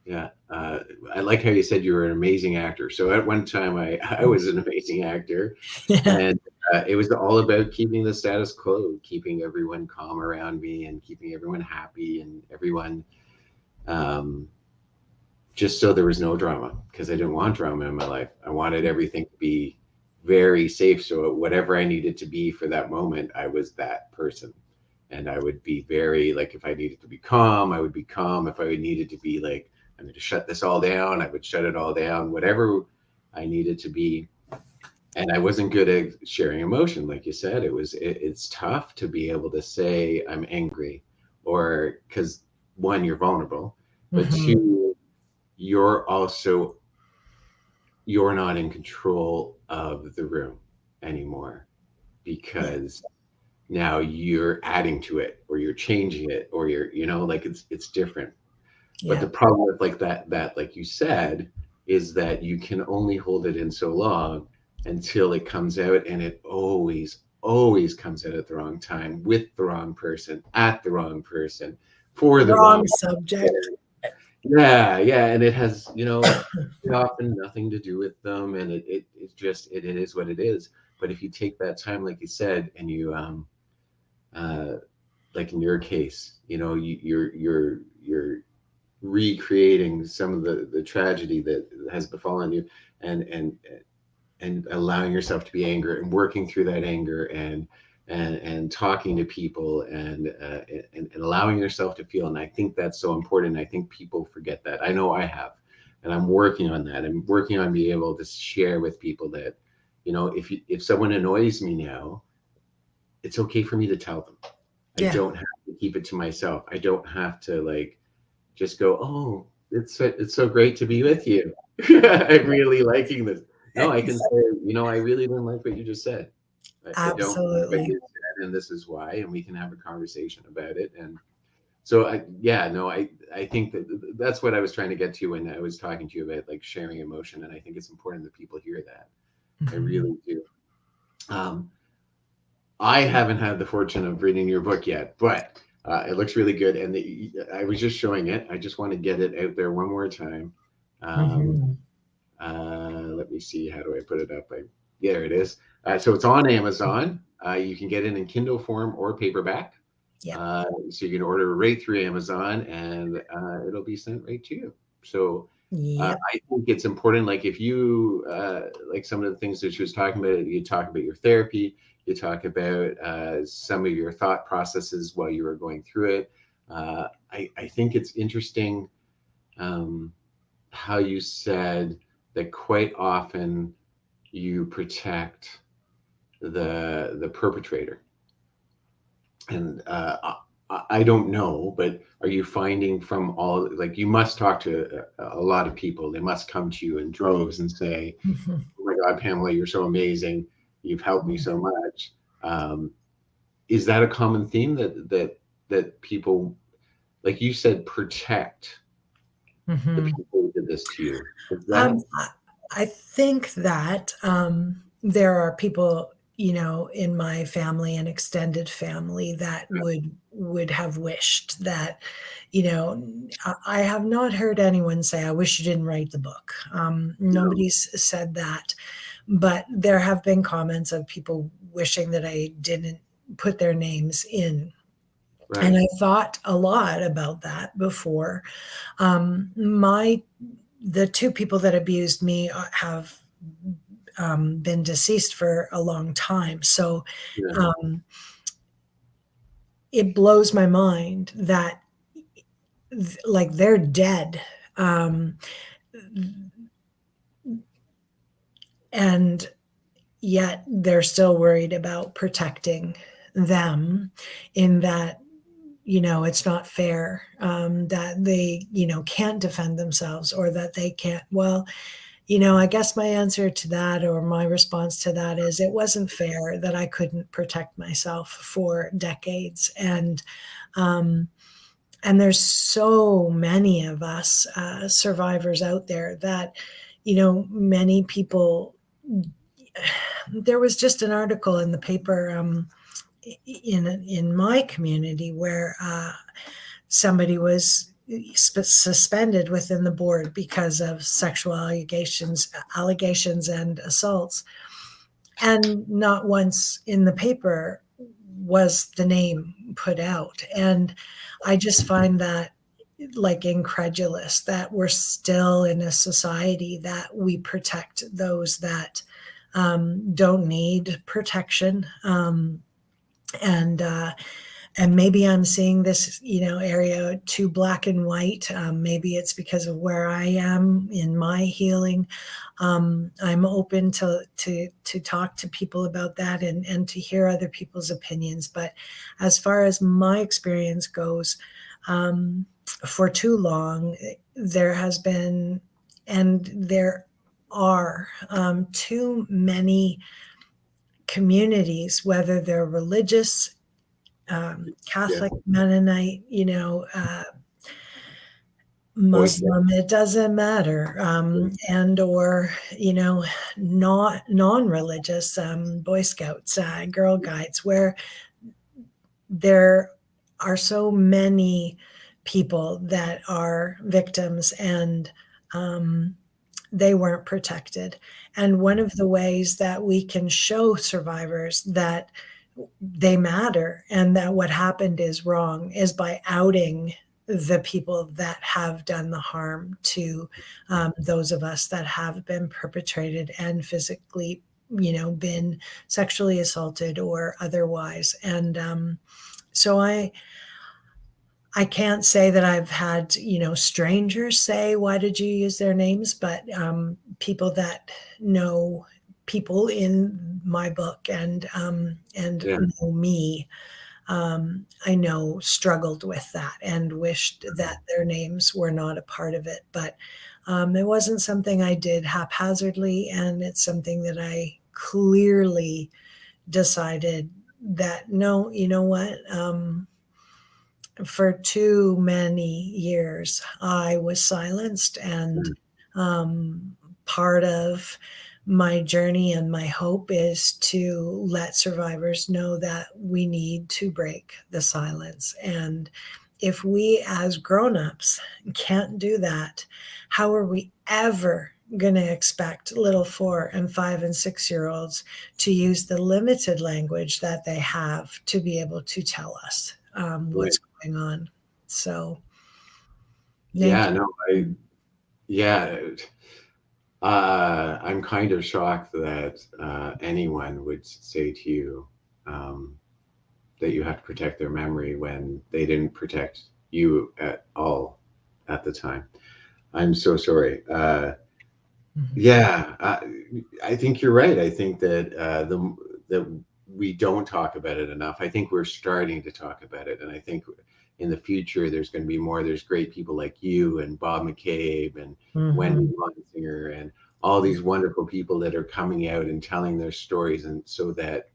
Yeah. I like how you said you were an amazing actor. So at one time I was an amazing actor,
Yeah.
and it was all about keeping the status quo, keeping everyone calm around me and keeping everyone happy and everyone, um, just so there was no drama, because I didn't want drama in my life. I wanted everything to be very safe. So whatever I needed to be for that moment, I was that person. And I would be very, like, if I needed to be calm, I would be calm. If I needed to be like, I'm going to shut this all down, I would shut it all down, whatever I needed to be. And I wasn't good at sharing emotion. Like you said, it's tough to be able to say I'm angry, or because one, you're vulnerable, but
Mhm.
two, you're also, you're not in control of the room anymore,
Yeah.
because now you're adding to it, or you're changing it, or you're, like, it's different. But
Yeah.
the problem with, like, that like you said, is that you can only hold it in so long until it comes out, and it always comes out at the wrong time, with the wrong person, at the wrong person, for the
Wrong
wrong.
subject.
Yeah, yeah, and it has, often nothing to do with them, and it's just, it is what it is. But if you take that time, like you said, and you, uh like in your case, you're recreating some of the tragedy that has befallen you, and allowing yourself to be angry, and working through that anger, and talking to people, and allowing yourself to feel. And I think that's so important. I think people forget that. I know I have, and I'm working on that. I'm working on being able to share with people that, if someone annoys me now, it's okay for me to tell them. I
Yeah.
don't have to keep it to myself. I don't have to, like, just go, oh, it's so great to be with you. I'm really liking this. No, I can say, I really didn't like what you just said. I don't like what
Absolutely.
you said, and this is why, and we can have a conversation about it. And so, yeah, no, I think that's what I was trying to get to when I was talking to you about, like, sharing emotion, and I think it's important that people hear that. I
Mhm.
really do. Um, I haven't had the fortune of reading your book yet, but it looks really good. And I was just showing it. I just want to get it out there one more time. Um,
Mhm.
let me see. How do I put it up? There it is. So it's on Amazon. You can get it in Kindle form or paperback.
Yeah.
So you can order right through Amazon, and it'll be sent right to you. So
Yep.
I think it's important. Like, if you, like some of the things that she was talking about, you talk about your therapy, you talk about some of your thought processes while you were going through it. I think it's interesting, um, how you said that quite often you protect the perpetrator. And I don't know, but are you finding from all, like, you must talk to a lot of people. They must come to you in droves and say,
Mhm.
"Oh my God, Pamela, you're so amazing. You've helped me so much." Is that a common theme, that people, like you said, protect the
Mhm.
people who did this to you? Is that?
I think that there are people, in my family and extended family that would have wished that, I have not heard anyone say, "I wish you didn't write the book."
No.
Nobody's said that, but there have been comments of people wishing that I didn't put their names in.
Right.
And I thought a lot about that before. The two people that abused me have been deceased for a long time. So
Yeah.
It blows my mind that like they're dead. And yet they're still worried about protecting them, in that, it's not fair, that they, can't defend themselves, or that they can't. Well, I guess my answer to that, or my response to that, is it wasn't fair that I couldn't protect myself for decades. And there's so many of us survivors out there that, many people. There was just an article in the paper, in my community, where somebody was suspended within the board because of sexual allegations and assaults. And not once in the paper was the name put out. And I just find that like incredulous that we're still in a society that we protect those that don't need protection. And maybe I'm seeing this, area too black and white. Maybe it's because of where I am in my healing. I'm open to talk to people about that, and to hear other people's opinions. But as far as my experience goes, for too long, there has been, and there are, too many communities, whether they're religious, Catholic, Mennonite, Muslim, it doesn't matter, and or not non-religious, Boy Scouts, Girl Guides, where there are so many people that are victims, and they weren't protected. And one of the ways that we can show survivors that they matter and that what happened is wrong is by outing the people that have done the harm to those of us that have been perpetrated and physically, been sexually assaulted or otherwise. And so I can't say that I've had, strangers say, why did you use their names? But people that know people in my book and know me, I know struggled with that and wished that their names were not a part of it. But it wasn't something I did haphazardly, and it's something that I clearly decided that, no, you know what? For too many years, I was silenced, and part of my journey and my hope is to let survivors know that we need to break the silence. And if we as grown-ups can't do that, how are we ever going to expect little 4 and 5 and 6-year-olds to use the limited language that they have to be able to tell us what's going on? So
I'm kind of shocked that anyone would say to you that you have to protect their memory when they didn't protect you at all at the time. I'm so sorry. I think you're right. I think that that we don't talk about it enough. I think we're starting to talk about it, and I think in the future there's going to be more. There's great people like you and Bob McCabe and Wendy Monsinger and all these wonderful people that are coming out and telling their stories, and so that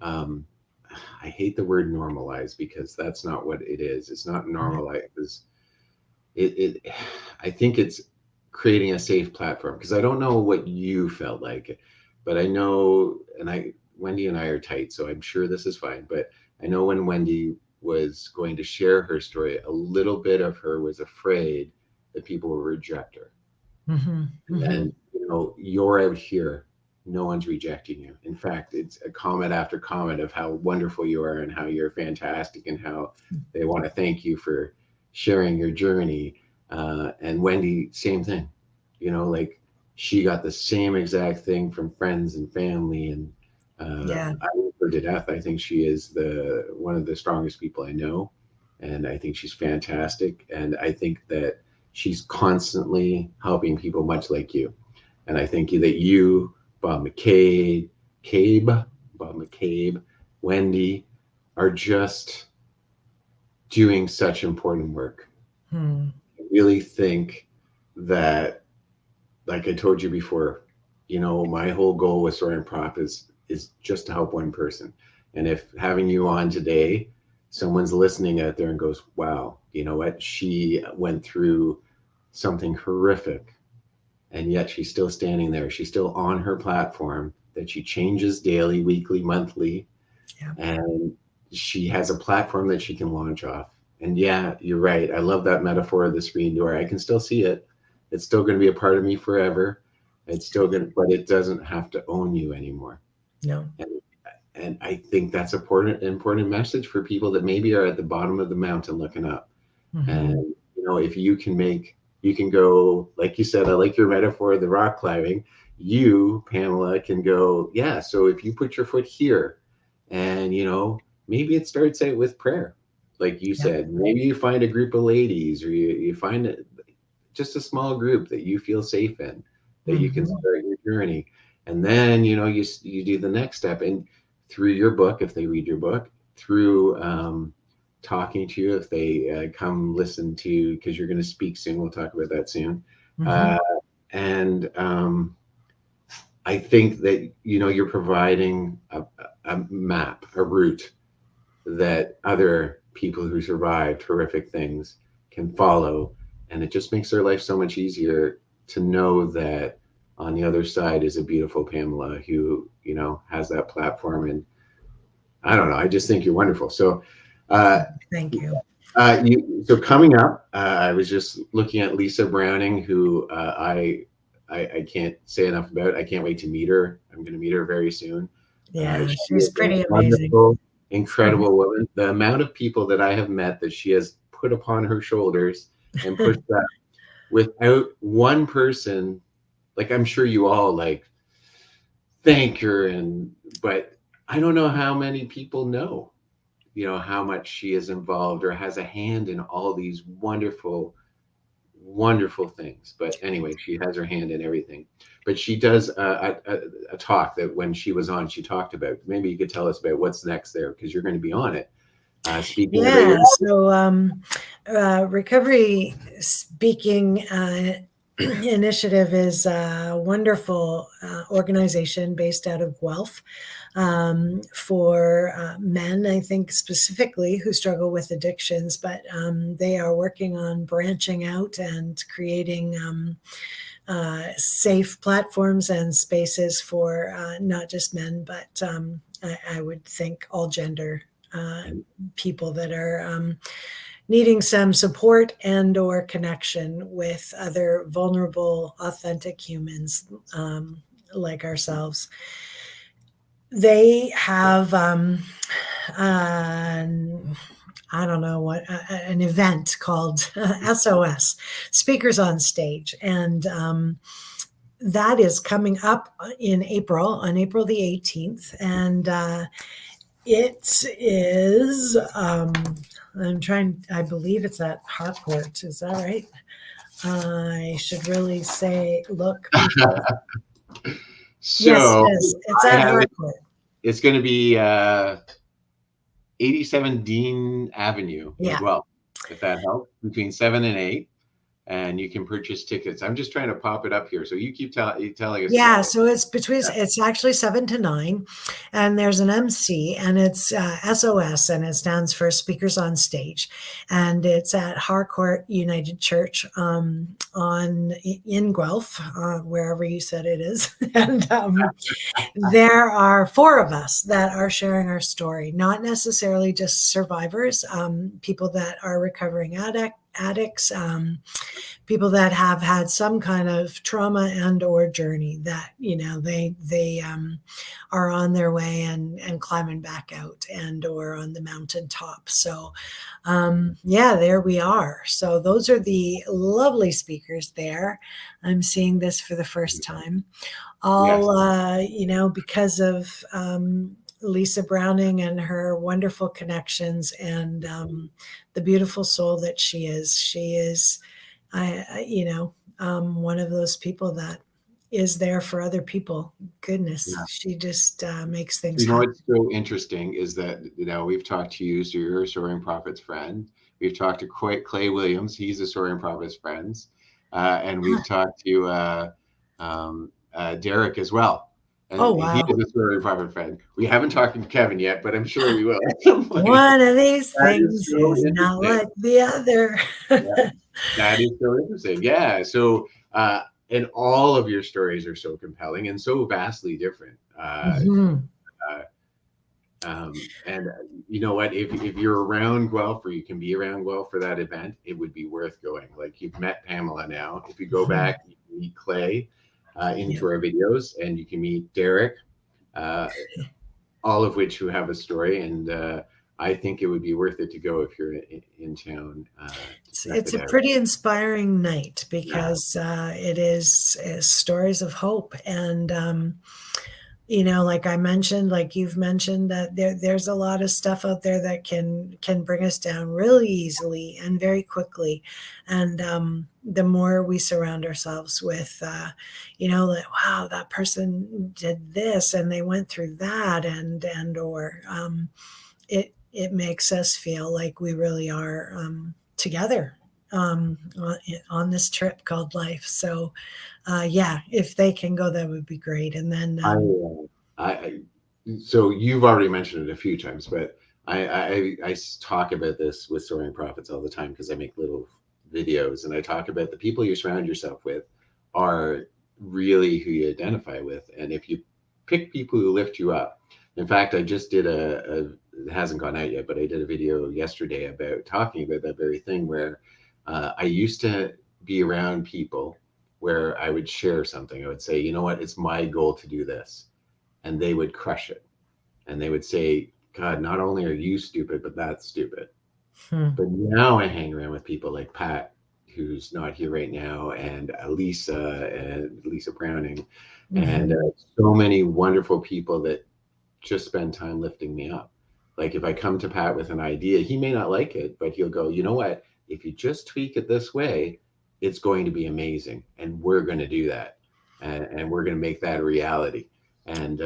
I hate the word normalize, because that's not what it is. It's not normalize. I think it's creating a safe platform, because I don't know what you felt like, but I know, and Wendy and I are tight, so I'm sure this is fine. But I know when Wendy was going to share her story, a little bit of her was afraid that people would reject her. And you're out here no one's rejecting you. In fact, it's a comment after comment of how wonderful you are and how you're fantastic and how they want to thank you for sharing your journey. And Wendy, same thing, like she got the same exact thing from friends and family. And
Yeah.
I love her to death. I think she is one of the strongest people I know. And I think she's fantastic. And I think that she's constantly helping people much like you. And I think that you, Bob McCabe, Wendy, are just doing such important work. I really think that, like I told you before, my whole goal with Soaring Profits is just to help one person. And if having you on today, someone's listening out there and goes, wow, you know what? She went through something horrific, and yet she's still standing there. She's still on her platform that she changes daily, weekly, monthly.
Yeah.
And she has a platform that she can launch off. And yeah, you're right. I love that metaphor of the screen door. I can still see it. It's still going to be a part of me forever. It's still going to, but it doesn't have to own you anymore.
No.
And I think that's important message for people that maybe are at the bottom of the mountain looking up. And, if you can go, like you said, I like your metaphor of the rock climbing. You, Pamela, can go, yeah. So if you put your foot here and, maybe it starts out with prayer. Like you said, maybe you find a group of ladies, or you find just a small group that you feel safe in, that you can start your journey. And then, you do the next step. And through your book, if they read your book, through talking to you, if they come listen to, because you're going to speak soon, we'll talk about that soon. And I think that, you're providing a map, a route that other people who survived horrific things can follow. And it just makes their life so much easier to know that on the other side is a beautiful Pamela who, has that platform. And I don't know, I just think you're wonderful. So
thank you.
So coming up, I was just looking at Lisa Browning, who I can't say enough about. I can't wait to meet her. I'm going to meet her very soon.
Yeah, she's pretty amazing.
Incredible woman. The amount of people that I have met that she has put upon her shoulders and pushed up without one person, like I'm sure you all thank her, but I don't know how many people know, how much she is involved or has a hand in all these wonderful, wonderful things. But anyway, she has her hand in everything. But she does a talk that when she was on, she talked about. Maybe you could tell us about what's next there, because you're going to be on it. Speaking
so Recovery Speaking Initiative is a wonderful organization based out of Guelph for men, I think specifically, who struggle with addictions, but they are working on branching out and creating safe platforms and spaces for not just men, but I would think all gender people that are needing some support and or connection with other vulnerable, authentic humans like ourselves. They have I don't know what, an event called SOS, Speakers on Stage. And that is coming up in April, on April the 18th. And it is, I believe it's at Harcourt. Is that right? I should really say, look.
So
yes, it's at Harcourt.
It's going to be 87 Dean Avenue in Guelph, if that helps, between 7 and 8. And you can purchase tickets. I'm just trying to pop it up here. So you keep telling us.
Yeah, so it's actually 7 to 9, and there's an MC, and it's SOS, and it stands for Speakers on Stage, and it's at Harcourt United Church in Guelph, wherever you said it is. And there are 4 of us that are sharing our story, not necessarily just survivors, people that are recovering addicts, people that have had some kind of trauma and or journey that, they are on their way and climbing back out and or on the mountaintop. So there we are. So those are the lovely speakers there. I'm seeing this for the first time. All, because of Lisa Browning and her wonderful connections and the beautiful soul that she is. She is, one of those people that is there for other people. Goodness, she just makes things happen.
What's so interesting is that, we've talked to you, so you're a Soaring Prophets friend. We've talked to Clay Williams. He's a Soaring Prophets friend. And we've talked to Derek as well. And
wow.
He is a Soaring Prophet friend. We haven't talked to Kevin yet, but I'm sure we will.
One of these things is not like the other.
That is so interesting. Yeah. So, and all of your stories are so compelling and so vastly different. And you know what? If you're around Guelph or you can be around Guelph for that event, it would be worth going. Like, you've met Pamela now. If you go back, you can meet Clay into our videos, and you can meet Derek, all of which who have a story. And I think it would be worth it to go if you're in town.
It's a pretty inspiring night because it is stories of hope. And like I mentioned, like you've mentioned, that there's a lot of stuff out there that can bring us down really easily and very quickly. And the more we surround ourselves with, that, wow, that person did this and they went through that, or it makes us feel like we really are together on this trip called life. So if they can go, that would be great. And then
so you've already mentioned it a few times, but I talk about this with Soaring Prophets all the time, because I make little videos, and I talk about the people you surround yourself with are really who you identify with. And if you pick people who lift you up, in fact, I just did it hasn't gone out yet, but I did a video yesterday about talking about that very thing, where I used to be around people where I would share something. I would say, you know what, it's my goal to do this. And they would crush it. And they would say, God, not only are you stupid, but that's stupid. But now I hang around with people like Pat, who's not here right now, and Lisa Browning, and so many wonderful people that just spend time lifting me up. Like, if I come to Pat with an idea, he may not like it, but he'll go, you know what, if you just tweak it this way, it's going to be amazing. And we're going to do that. And we're going to make that a reality. And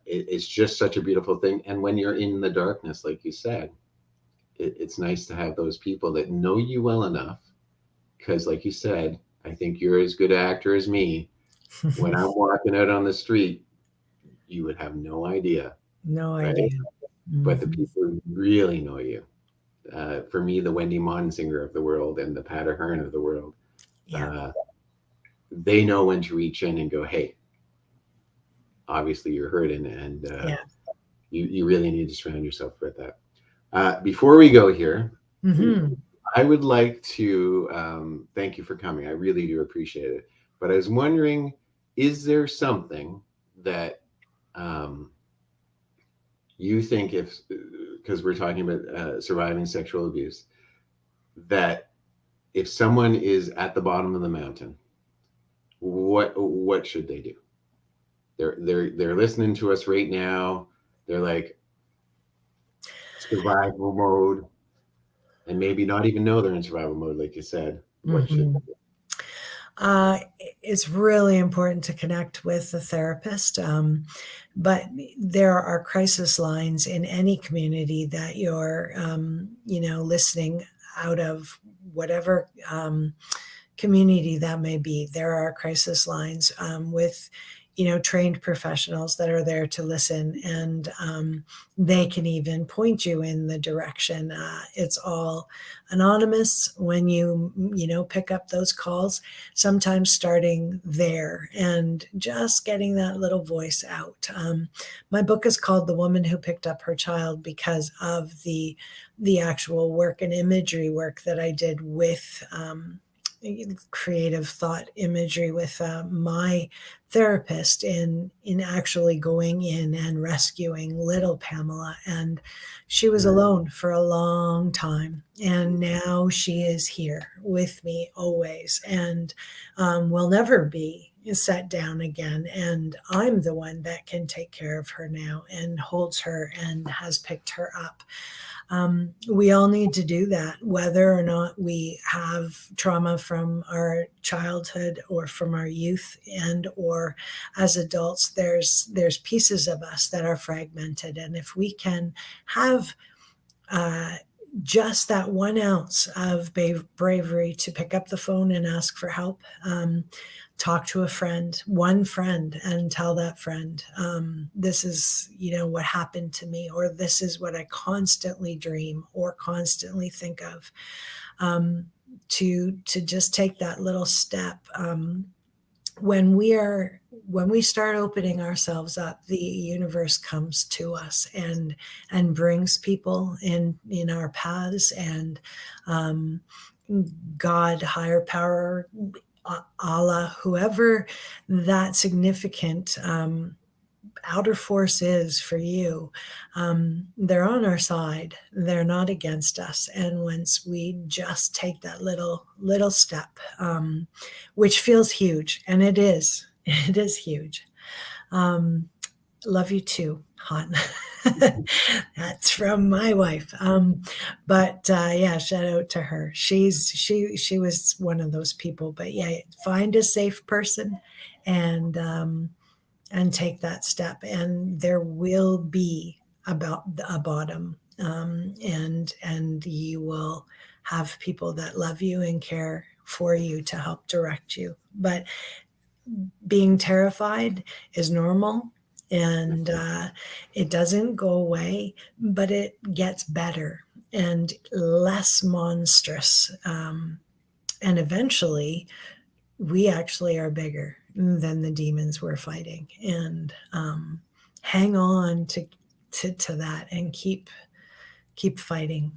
it's just such a beautiful thing. And when you're in the darkness, like you said, it's nice to have those people that know you well enough. Because like you said, I think you're as good an actor as me. When I'm walking out on the street, you would have no idea.
No idea.
But the people who really know you, for me, the Wendy Monsinger of the world and the Pat Ahern of the world, they know when to reach in and go, hey, obviously you're hurting, and you really need to surround yourself with that. Before we go here, I would like to thank you for coming. I really do appreciate it. But I was wondering, is there something that you think, because we're talking about surviving sexual abuse, that if someone is at the bottom of the mountain, what should they do? They're listening to us right now. They're like, survival mode, and maybe not even know they're in survival mode, like you said. What should they do?
It's really important to connect with a therapist, but there are crisis lines in any community that you're, listening out of, whatever community that may be. There are crisis lines with, trained professionals that are there to listen, and they can even point you in the direction. It's all anonymous when you pick up those calls, sometimes starting there and just getting that little voice out. My book is called The Woman Who Picked Up Her Child because of the actual work and imagery work that I did with creative thought imagery with my therapist in actually going in and rescuing little Pamela. And she was alone for a long time, and now she is here with me always, and will never be set down again. And I'm the one that can take care of her now and holds her and has picked her up. We all need to do that, whether or not we have trauma from our childhood or from our youth, and or as adults, there's pieces of us that are fragmented. And if we can have just that 1 ounce of bravery to pick up the phone and ask for help, talk to a friend, one friend, and tell that friend, this is, what happened to me, or this is what I constantly dream or constantly think of, to just take that little step. When we start opening ourselves up, the universe comes to us and brings people in our paths, and God, higher power, Allah, whoever that significant outer force is for you, they're on our side. They're not against us. And once we just take that little step, which feels huge, and it is huge. Love you too, hon. That's from my wife. But yeah, shout out to her. She was one of those people. But yeah, find a safe person and take that step, and there will be about a bottom, and you will have people that love you and care for you to help direct you. But being terrified is normal, and it doesn't go away, but it gets better and less monstrous, and eventually we actually are bigger than the demons we're fighting. And hang on to that and keep fighting.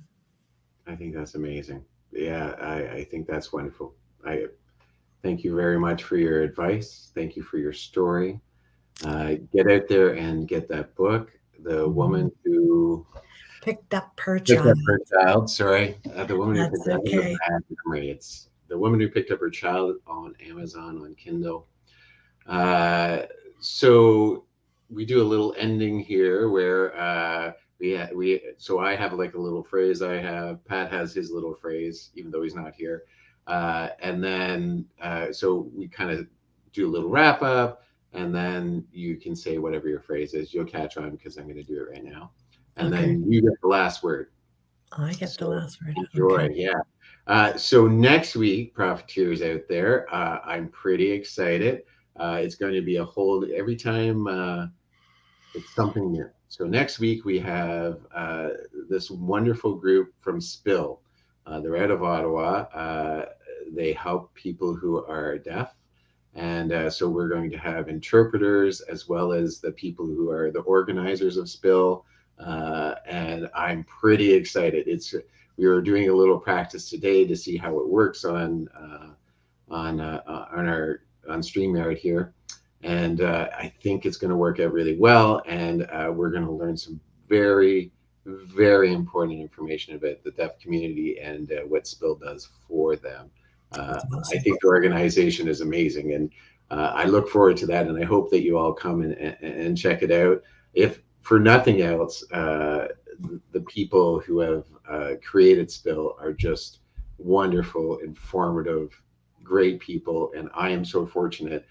I think that's amazing. Yeah, I think that's wonderful. I thank you very much for your advice. Thank you for your story. Get out there and get that book, The Woman Who
Picked up her
Picked
child.
Up Her Child. Sorry, the woman who
That's
picked up
okay.
her memory. It's The Woman Who Picked Up Her Child on Amazon on Kindle. So we do a little ending here where so I have like a little phrase. Pat has his little phrase, even though he's not here. And then so we kind of do a little wrap up, and then you can say whatever your phrase is. You'll catch on because I'm going to do it right now. And then you get the last word.
I get the last word.
Enjoy,
Okay.
yeah. So next week, Profiteers out there, I'm pretty excited. It's going to be every time it's something new. So next week we have this wonderful group from Spill. They're out of Ottawa. They help people who are deaf. And so we're going to have interpreters as well as the people who are the organizers of Spill. And I'm pretty excited. We were doing a little practice today to see how it works on StreamYard here. And I think it's going to work out really well. And we're going to learn some very, very important information about the deaf community and what Spill does for them. Awesome. I think the organization is amazing, and I look forward to that. And I hope that you all come and check it out. If for nothing else, the people who have created Spill are just wonderful, informative, great people. And I am so fortunate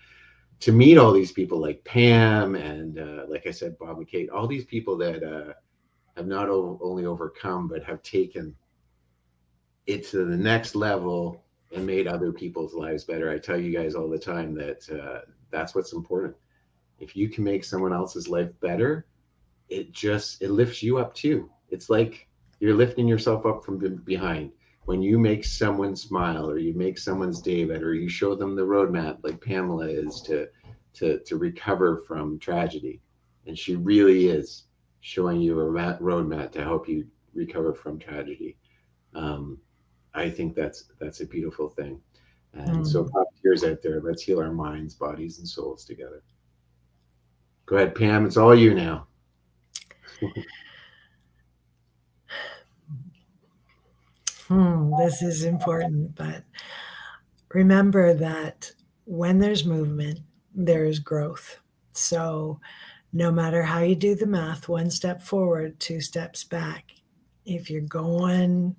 to meet all these people like Pam and like I said, Bob McKay, all these people that have not only overcome, but have taken it to the next level and made other people's lives better. I tell you guys all the time that that's what's important. If you can make someone else's life better, it lifts you up too. It's like you're lifting yourself up from behind. When you make someone smile, or you make someone's day better, or you show them the roadmap like Pamela is to recover from tragedy. And she really is showing you a roadmap to help you recover from tragedy. I think that's a beautiful thing. And so profiteers out there, let's heal our minds, bodies, and souls together. Go ahead, Pam. It's all you now.
This is important, but remember that when there's movement, there's growth. So no matter how you do the math, 1 step forward, 2 steps back. If you're going,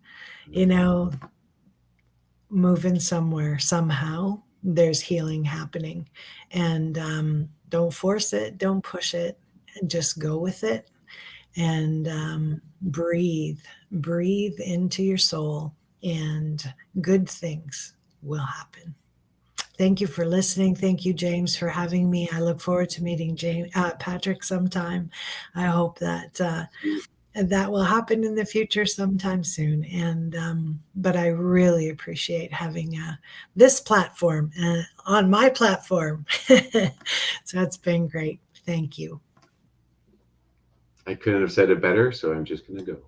moving somewhere, somehow, there's healing happening. And don't force it, don't push it, just go with it. And breathe into your soul, and good things will happen. Thank you for listening. Thank you, James, for having me. I look forward to meeting Patrick sometime. I hope that that will happen in the future sometime soon. And but I really appreciate having this platform on my platform. So it's been great. Thank you.
I couldn't have said it better, so I'm just going to go.